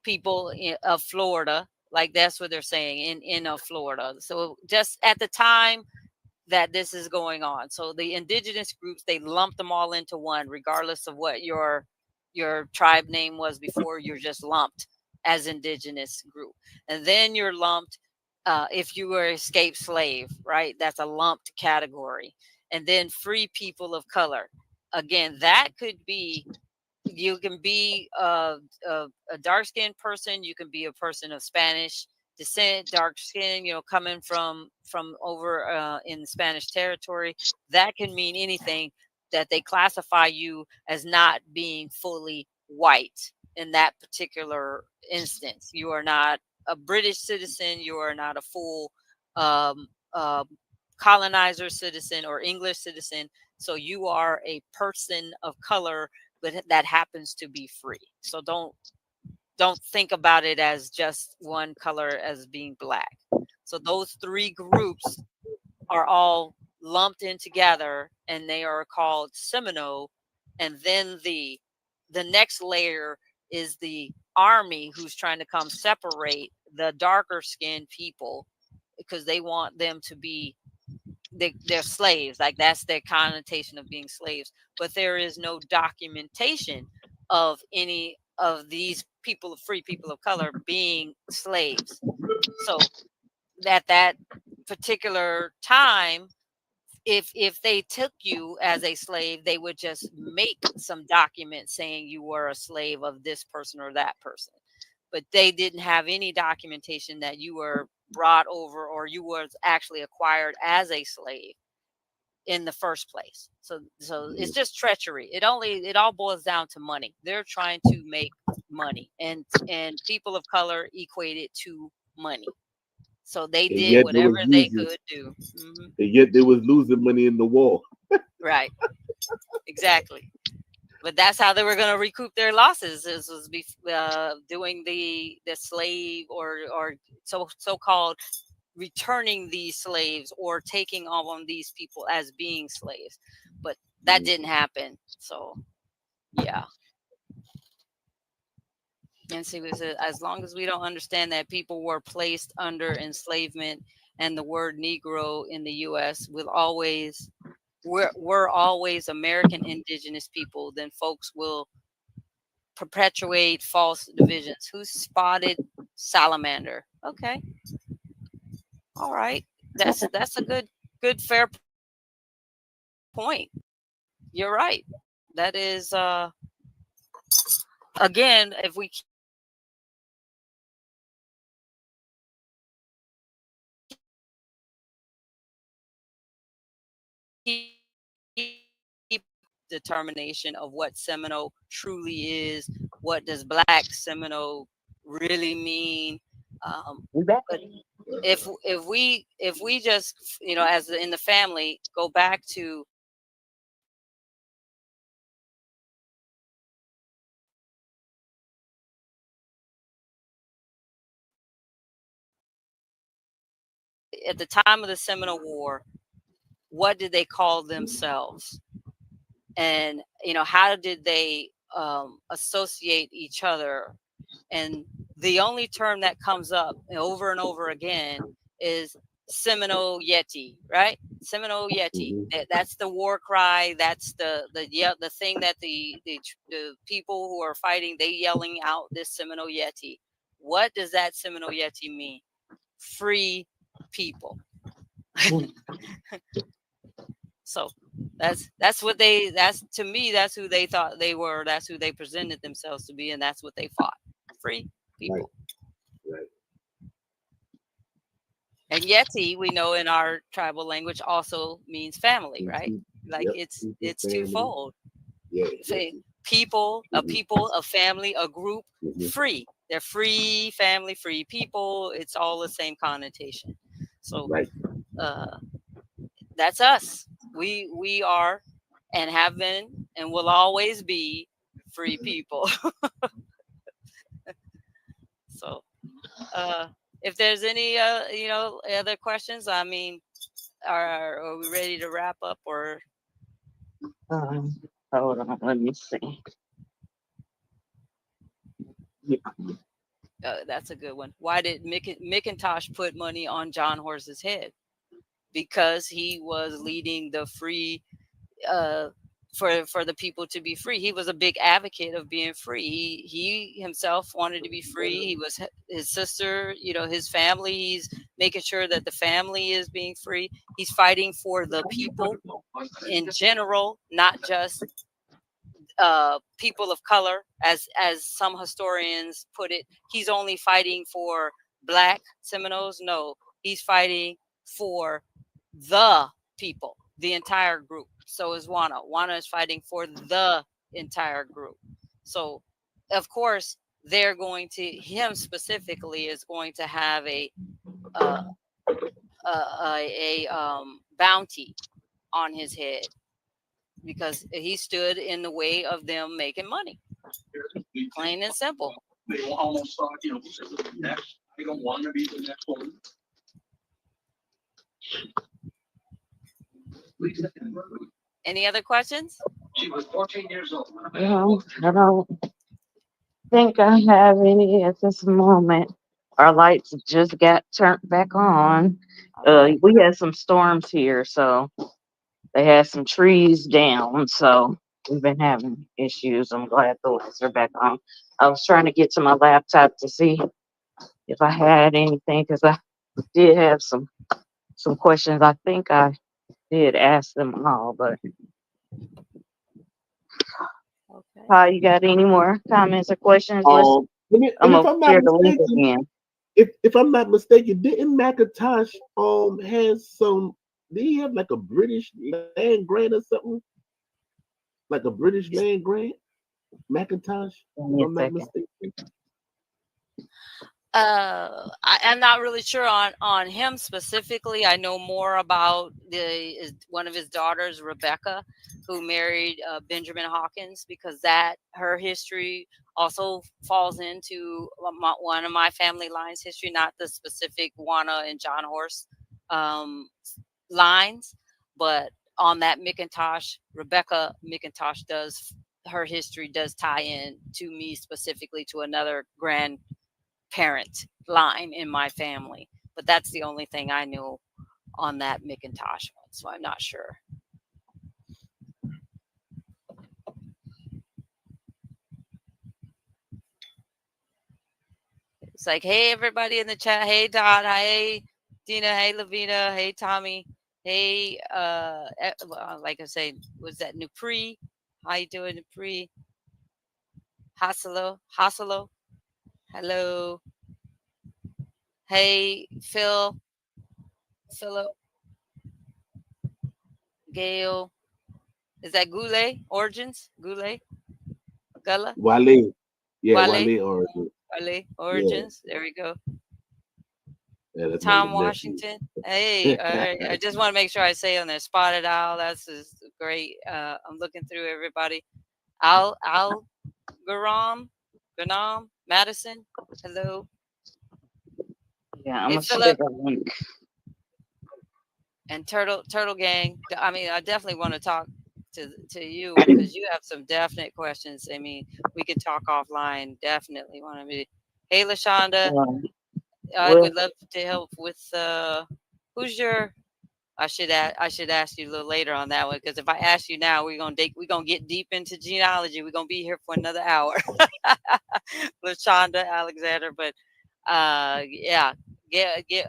people of Florida. Like that's what they're saying in Florida. So just at the time that this is going on, so the indigenous groups, they lump them all into one, regardless of what your tribe name was before. You're just lumped as indigenous group, and then you're lumped if you were escaped slave, right? That's a lumped category. And then free people of color. Again, that could be, you can be a dark skinned person, you can be a person of Spanish descent, dark skin, coming from over in Spanish territory. That can mean anything, that they classify you as not being fully white in that particular instance. You are not a British citizen. You are not a full um, colonizer citizen or English citizen. So you are a person of color, but that happens to be free. So don't think about it as just one color as being black. So those three groups are all lumped in together, and they are called Seminole. And then the next layer is the army, who's trying to come separate the darker skinned people because they want them to be they're slaves. Like, that's their connotation of being slaves. But there is no documentation of any of these people, free people of color, being slaves. So at that particular time, if they took you as a slave, they would just make some document saying you were a slave of this person or that person. But they didn't have any documentation that you were brought over or you were actually acquired as a slave in the first place. So it's just treachery. It all boils down to money. They're trying to make money, and people of color equate it to money. So they And did yet they whatever was they losing. could do. Mhm. And yet they was losing money in the war. Right. Exactly. But that's how they were going to recoup their losses. Was doing the slave or so-called returning these slaves or taking on these people as being slaves. But that didn't happen. So yeah. And see, as long as we don't understand that people were placed under enslavement, and the word Negro in the U.S. will always, we're always American indigenous people, then folks will perpetuate false divisions. Who spotted salamander? Okay, all right, that's a good fair point. You're right. That is again, if we keep determination of what Seminole truly is, what does Black Seminole really mean. But if we just, as in the family, go back to at the time of the Seminole War, what did they call themselves? And how did they associate each other? And the only term that comes up over and over again is Seminole Yeti, right? Seminole Yeti. That's the war cry. That's the thing that the people who are fighting, they yelling out this Seminole Yeti. What does that Seminole Yeti mean? Free people. So that's what to me, that's who they thought they were. That's who they presented themselves to be, and that's what they fought. Free people. Right. And Yeti, we know in our tribal language, also means family, right? Like it's twofold. Yeah. People, a family, a group, free. They're free family, free people. It's all the same connotation. So that's us. We are and have been and will always be free people. So if there's any other questions, I mean, are we ready to wrap up, or Hold on, let me see. that's a good one. Why did McIntosh put money on John Horse's head? Because he was leading the free for the people to be free. He was a big advocate of being free. He himself wanted to be free. He was his sister, his family. He's making sure that the family is being free. He's fighting for the people in general, not just people of color, as some historians put it. He's only fighting for Black Seminoles. No, he's fighting for the people, the entire group. So is Juana. Juana is fighting for the entire group. So, of course, they're going to, him specifically is going to have a uh, bounty on his head because he stood in the way of them making money. Plain and simple. They almost thought, next, I don't want to be the next one. Any other questions? She was 14 years old. No, I don't think I have any at this moment. Our lights just got turned back on. We had some storms here, so they had some trees down, so we've been having issues. I'm glad the lights are back on. I was trying to get to my laptop to see if I had anything because I did have some questions. I think I did ask them all, but Okay. you got any more comments or questions? And I'm if gonna I'm not share the link mistaken, again. if I'm not mistaken, didn't McIntosh has some? Did he have like a British land grant or something? Like a British land grant, McIntosh. Give If me a I'm not second. mistaken. I'm not really sure on him specifically. I know more about one of his daughters, Rebecca, who married Benjamin Hawkins, because her history also falls into one of my family lines history, not the specific Juana and John Horse lines, but on that McIntosh, Rebecca McIntosh her history does tie in to me specifically to another grandparent line in my family. But that's the only thing I know on that McIntosh one, so I'm not sure. It's like, hey, everybody in the chat. Hey, Dot. Hey, Dina. Hey, Lavina. Hey, Tommy. Hey, like I say, was that Nupri? How you doing, Nupri? Haselo. Hello. Hey, Philip. Gail. Is that Goulet? Origins? Goulet? Gullah? Wale. Yeah, Wale? Origins. Wale Origins. Yeah. There we go. Yeah, that's Tom Washington. Hey, I just want to make sure I say on there. Spotted Owl. That's great. I'm looking through everybody. Al Garam, Madison. Hello. Yeah, I'm Hey, gonna share Philip. the link. And Turtle Gang. I mean, I definitely want to talk to you because you have some definite questions. I mean, we could talk offline. Definitely want to be. Hey, Lashonda. I would love to help with who's your. I should ask you a little later on that one, because if I ask you now, we're gonna get deep into genealogy. We're gonna be here for another hour. Lashonda Alexander, but yeah,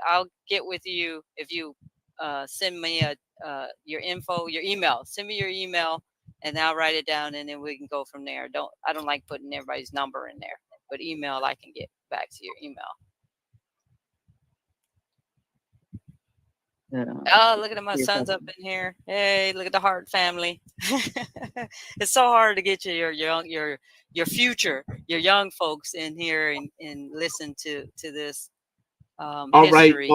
I'll get with you if you send me your info, your email. Send me your email, and I'll write it down, and then we can go from there. I don't like putting everybody's number in there, but email, I can get back to your email. Oh, look at my son's up in here. Hey, look at the Hart family. It's so hard to get your future, your young folks in here and listen to this All history.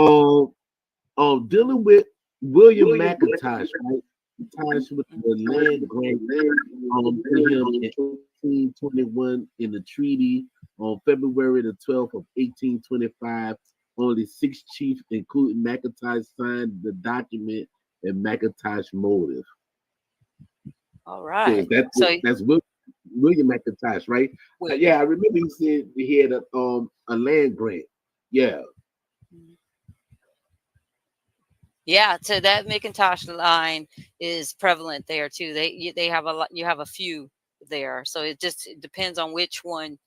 right. Dealing with William McIntosh, right? Ties with the land grant to him in 1821 in the treaty on February the 12th of 1825. Only 6 chiefs, including McIntosh, signed the document and McIntosh motive. All right. That's William McIntosh, right? Yeah, I remember he said he had a land grant. Yeah. Yeah, so that McIntosh line is prevalent there too. They have a lot. You have a few there, so it depends on which one.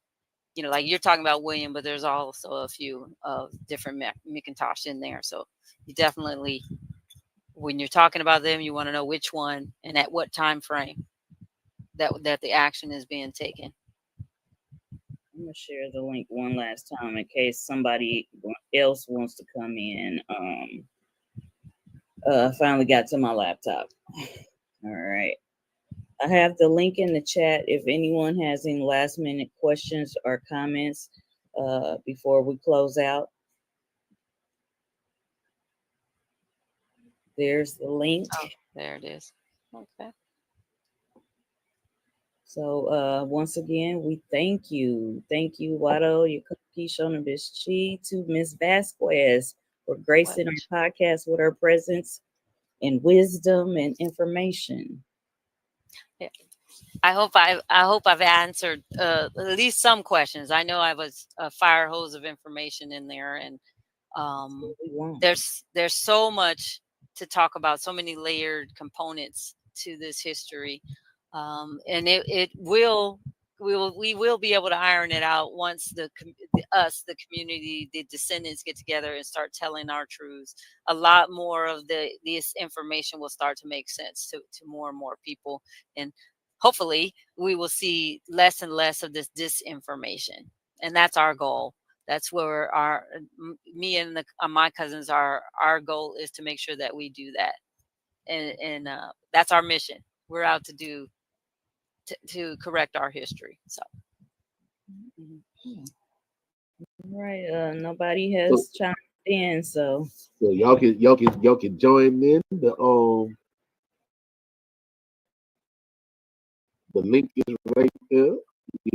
You know, like you're talking about William, but there's also a few of different McIntosh in there. So you definitely, when you're talking about them, you want to know which one and at what time frame that the action is being taken. I'm gonna share the link one last time in case somebody else wants to come in. Finally got to my laptop. All right. I have the link in the chat if anyone has any last minute questions or comments before we close out. There's the link. Oh, there it is. Okay. So once again, we thank you. Thank you, Wado, Keisha, Miss Chi, to Miss Vasquez for gracing our podcast with her presence and wisdom and information. Yeah. I hope I've answered at least some questions. I know I was a fire hose of information in there, and there's so much to talk about, so many layered components to this history, and we will be able to iron it out once the community, the descendants get together and start telling our truths. A lot more of this information will start to make sense to more and more people, and hopefully we will see less and less of this disinformation, and that's our goal. That's where me and my cousins our goal is to make sure that we do that, and that's our mission. We're out to do to correct our history. So, right. Nobody has chimed in, so y'all can join in the link is right there.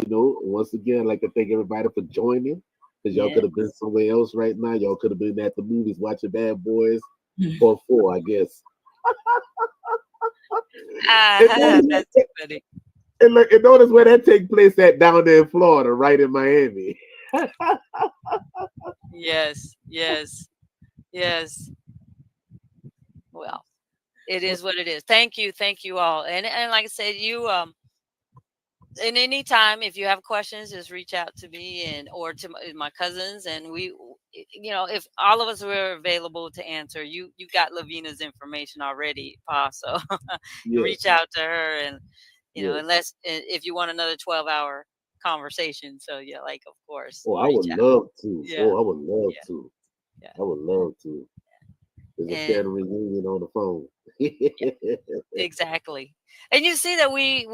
Once again, I'd like to thank everybody for joining. Because y'all could have been somewhere else right now. Y'all could have been at the movies watching Bad Boys 4, I guess. that's too funny. And look, and notice where that takes place at down there in Florida, right in Miami. Yes. Well, it is what it is. Thank you all. And like I said, you and anytime if you have questions, just reach out to me or to my cousins, and we, if all of us were available to answer, you got Lavina's information already, Pa, so reach out to her, and unless if you want another 12-hour conversation, so of course. I would love to. Yeah. I would love to. Yeah. I would love to. There's a family reunion on the phone. Exactly. And you see that we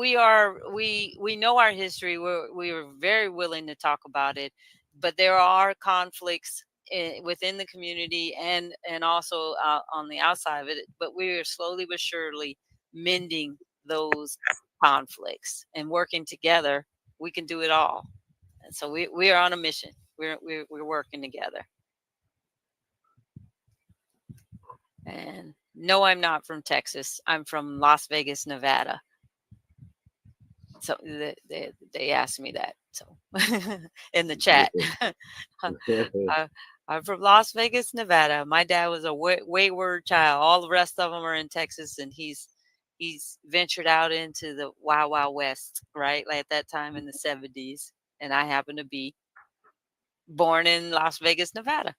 know our history. We were very willing to talk about it, but there are conflicts within the community and also on the outside of it. But we are slowly but surely mending those conflicts and working together. We can do it all. And so we are on a mission. We're working together. And no, I'm not from Texas. I'm from Las Vegas, Nevada. So they asked me that. So in the chat, I'm from Las Vegas, Nevada. My dad was a wayward child. All the rest of them are in Texas, and he's ventured out into the Wild Wild West, right? Like at that time in the 70s. And I happen to be born in Las Vegas, Nevada.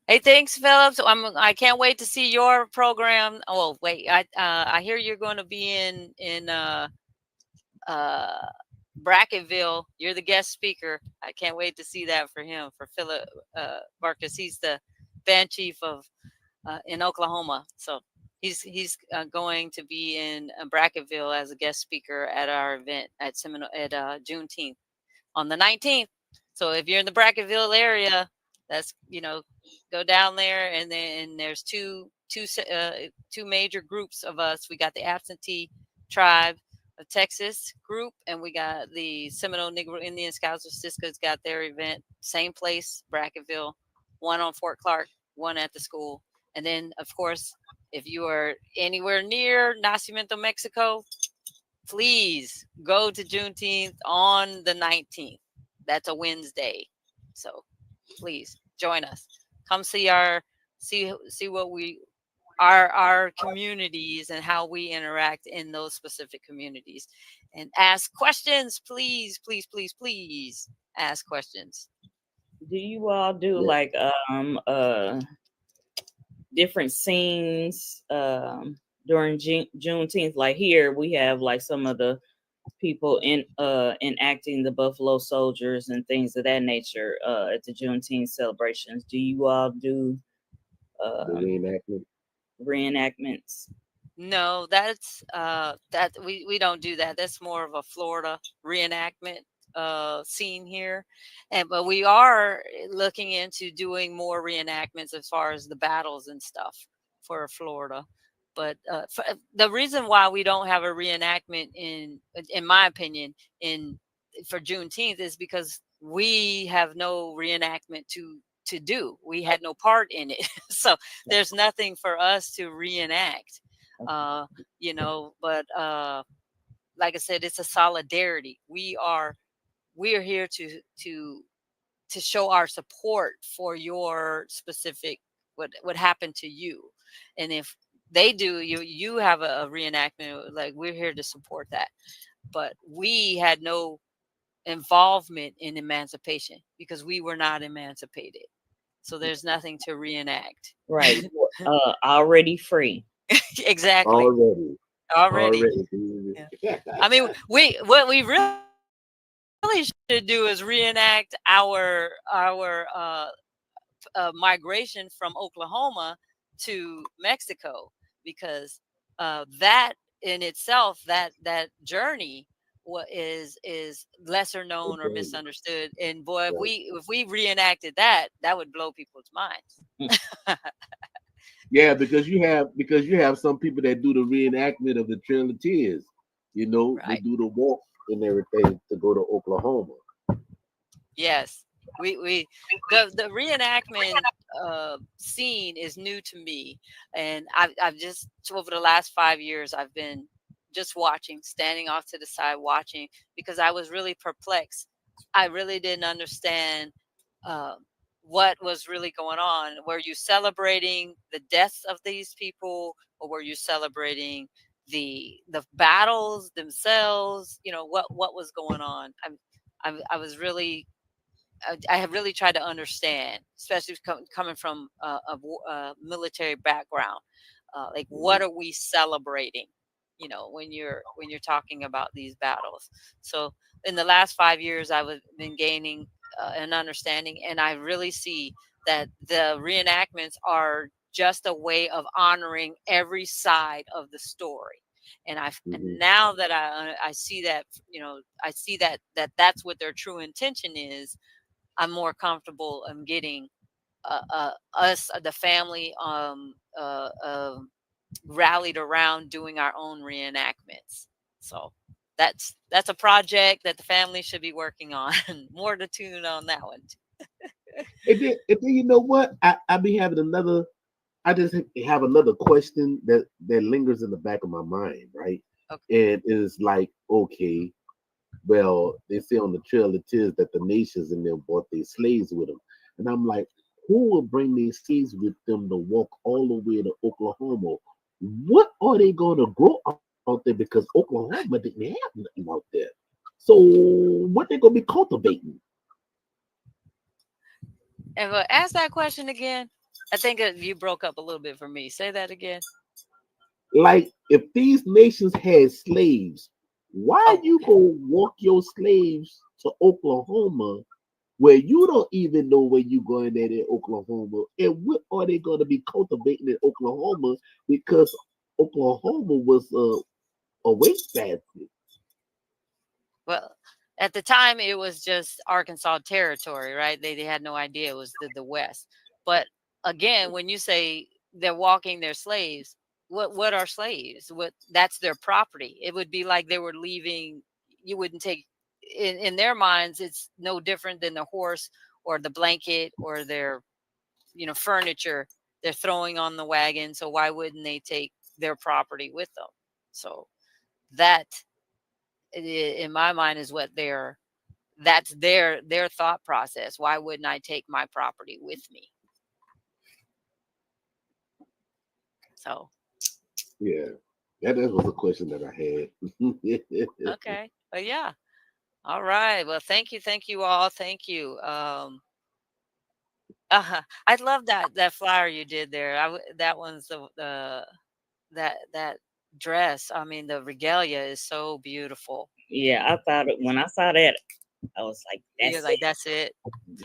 Hey, thanks, Phillips. I can't wait to see your program. Oh, wait, I hear you're going to be in Bracketville. You're the guest speaker. I can't wait to see that for him, for Philip Marcus. He's the band chief of in Oklahoma. So he's going to be in Bracketville as a guest speaker at our event at Juneteenth on the 19th. So if you're in the Bracketville area, that's go down there, and then there's two major groups of us. We got the absentee tribe of Texas group, and we got the Seminole Negro Indian Scouts of Cisco's got their event, same place, Bracketville, one on Fort Clark, one at the school. And then of course, if you are anywhere near Nacimiento, Mexico, please go to Juneteenth on the 19th. That's a Wednesday. So please join us. Come see what our communities and how we interact in those specific communities, and ask questions. Please ask questions. Do you all do like different scenes during Juneteenth? Like here we have like some of the people enacting the Buffalo Soldiers and things of that nature at the Juneteenth celebrations. Do you all do The reenactment. reenactments? No, that's that we don't do that. That's more of a Florida reenactment scene here. And but we are looking into doing more reenactments as far as the battles and stuff for Florida. But the reason why we don't have a reenactment in my opinion, in for Juneteenth is because we have no reenactment to do. We had no part in it. So there's nothing for us to reenact. uh but like I said, it's a solidarity. We are here to show our support for your specific what happened to you. And if they do, you have a reenactment, like we're here to support that. But we had no involvement in emancipation because we were not emancipated, so there's nothing to reenact. Right. Already free. Exactly. Already. Yeah. I mean, what we really should do is reenact our migration from Oklahoma to Mexico, because that in itself, that journey is lesser known or misunderstood. And boy, if we reenacted that, that would blow people's minds. Yeah, because you have some people that do the reenactment of the Trail of Tears. You know, they Right. do the walk and everything to go to Oklahoma. Yes, the reenactment scene is new to me, and I've just over the last 5 years I've been just watching, standing off to the side watching, because I was really perplexed. I really didn't understand uh, what was really going on. Were you celebrating the deaths of these people, or were you celebrating the battles themselves? What was going on? I was really I have really tried to understand, especially coming from a military background. Like, what are we celebrating? When you're talking about these battles. So, in the last 5 years, I've been gaining an understanding, and I really see that the reenactments are just a way of honoring every side of the story. And now that I see that, I see that's what their true intention is. I'm more comfortable getting us, the family, rallied around doing our own reenactments. So that's a project that the family should be working on. More to tune on that one. And then you know what? I be having another. I just have another question that lingers in the back of my mind, right? Okay. And it's like, okay, well, they say on the Trail of Tears that the nations in them brought their slaves with them, and I'm like, who will bring their slaves with them to walk all the way to Oklahoma? What are they going to grow out there? Because Oklahoma didn't have nothing out there. So what they going to be cultivating? And ask that question again. I think you broke up a little bit for me. Say that again. Like, if these nations had slaves, why Oh, you okay. go walk your slaves to Oklahoma where you don't even know where you going at in Oklahoma? And what are they going to be cultivating in Oklahoma? Because Oklahoma was a wastebasket. Well, at the time, it was just Arkansas territory, right? They had no idea it was the West. But again, when you say they're walking their slaves, what are slaves? That's their property. It would be like they were leaving. You wouldn't take in their minds. It's no different than the horse or the blanket or their furniture they're throwing on the wagon. So why wouldn't they take their property with them? So that in my mind is that's their thought process. Why wouldn't I take my property with me? So Yeah, that was a question that I had. okay, but yeah, all right. Well, thank you all, thank you. I love that flyer you did there. That one's that dress. I mean, the regalia is so beautiful. Yeah, I thought when I saw that, I was like, You're that's like, it. that's it.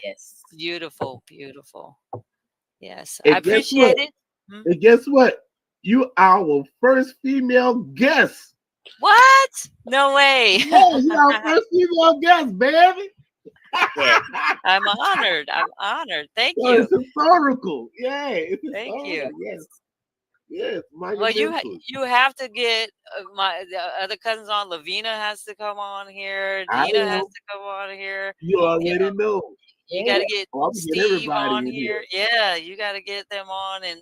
Yes. Beautiful, beautiful. Yes, And I guess what? appreciate it. Hmm? And guess what? You our first female guest. What? No way. Yeah, you our first female guest, baby. Yeah. I'm honored. I'm honored. Thank So you. it's historical. Yeah, it's Thank historical. you. Yes, yes, Well, monumental. you have to get the other cousins on. Lavina has to come on here. I Gina has am. to come on here. You You already know, know. you Yeah. got to get Oh, I'm gonna get Steve everybody on in here. here. Yeah, you got to get them on, and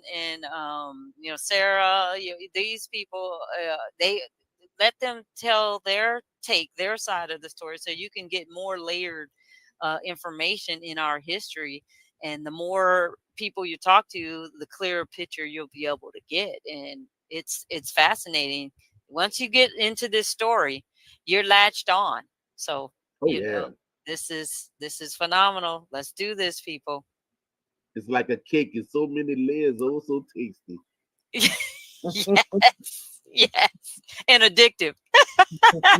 Sarah. These people, they let them tell their side of the story, so you can get more layered information in our history. And the more people you talk to, the clearer picture you'll be able to get. And it's fascinating. Once you get into this story, you're latched on. So Oh yeah, this is phenomenal. Let's do this, people. it's like a cake. It's so many layers. Oh, so tasty. Yes, yes, and addictive.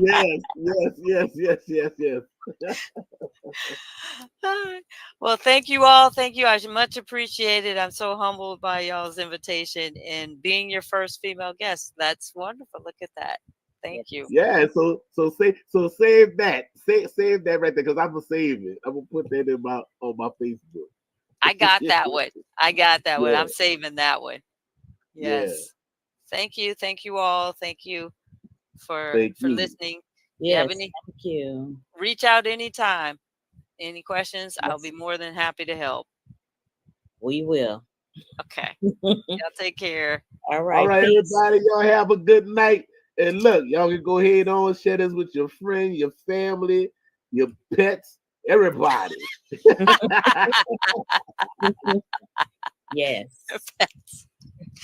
Yes, yes. Well, thank you all. Thank you. I much appreciate it. I'm so humbled by y'all's invitation and being your first female guest. That's wonderful. Look at that. Thank you. Yeah. Save that. Save that right there because I'm gonna save it. I'm gonna put that in my on my Facebook. I got that one. I got that one. Yeah. I'm saving that one. Yeah. Yes. Thank you. Thank you all. Thank you for Thank you. listening. Yes, Thank you. Reach out anytime. Any questions? Yes. I'll be more than happy to help. We will. Okay. Y'all take care. All right. All right, Peace. everybody. Y'all have a good night. And look, y'all can go ahead on share this with your friend, your family, your pets, everybody. Yes. Pets.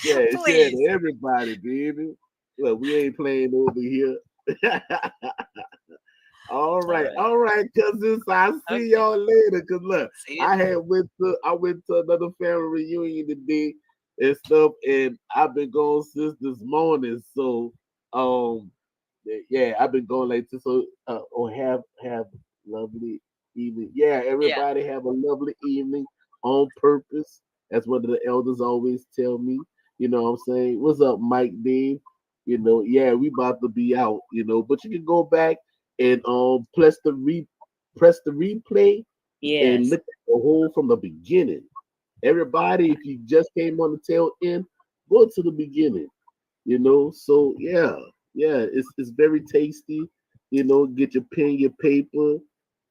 Yeah, share Please. to everybody, baby. Look, we ain't playing over here. All right, cousins. I'll see Okay. y'all later. Cause look, See you. I went to another family reunion today and stuff, and I've been going since this morning. So, yeah, I've been going like this. So, have lovely evening. Yeah, everybody have a lovely evening on purpose. That's what the elders always tell me. You know what I'm saying? What's up, Mike Dean? You know, yeah, we about to be out. You know, but you can go back and press the replay and Yes. look at the whole from the beginning. Everybody, if you just came on the tail end, go to the beginning. You know, so yeah, it's very tasty. You know, get your pen, your paper,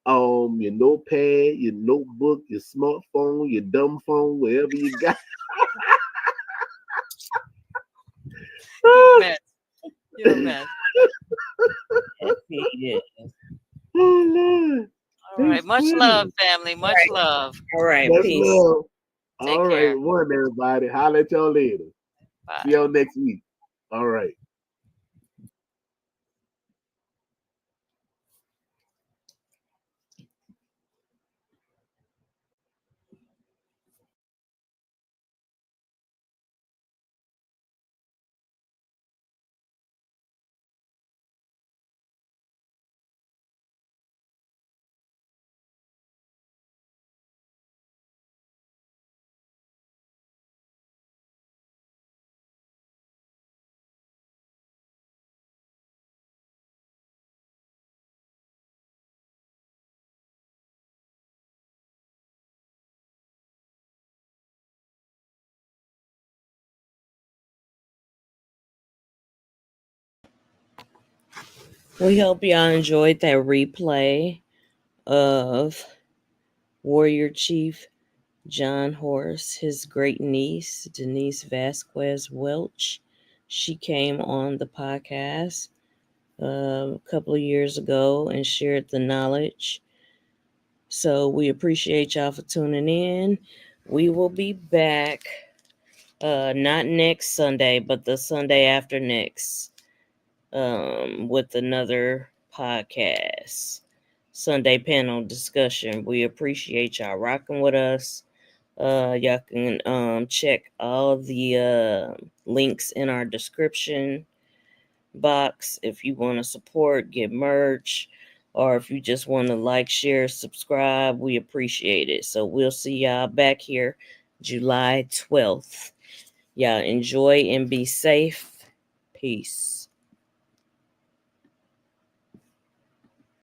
your notepad, your notebook, your smartphone, your dumb phone, wherever you got. You're a mess. You're a mess. Yes. Oh Lord. All right. Thanks, Much goodness. love, family. Much love. All right. Much Peace. love. Take All care. right, one everybody. Holler at y'all later. Bye. See y'all next week. All right. We hope y'all enjoyed that replay of Warrior Chief John Horse, his great niece, Denise Vasquez Welch. She came on the podcast a couple of years ago and shared the knowledge. So we appreciate y'all for tuning in. We will be back not next Sunday, but the Sunday after next with another podcast. Sunday panel discussion. We appreciate y'all rocking with us. Y'all can check all the links in our description box if you want to support, get merch, or if you just want to like, share, subscribe. We appreciate it. So we'll see y'all back here July 12th. Y'all enjoy and be safe. Peace.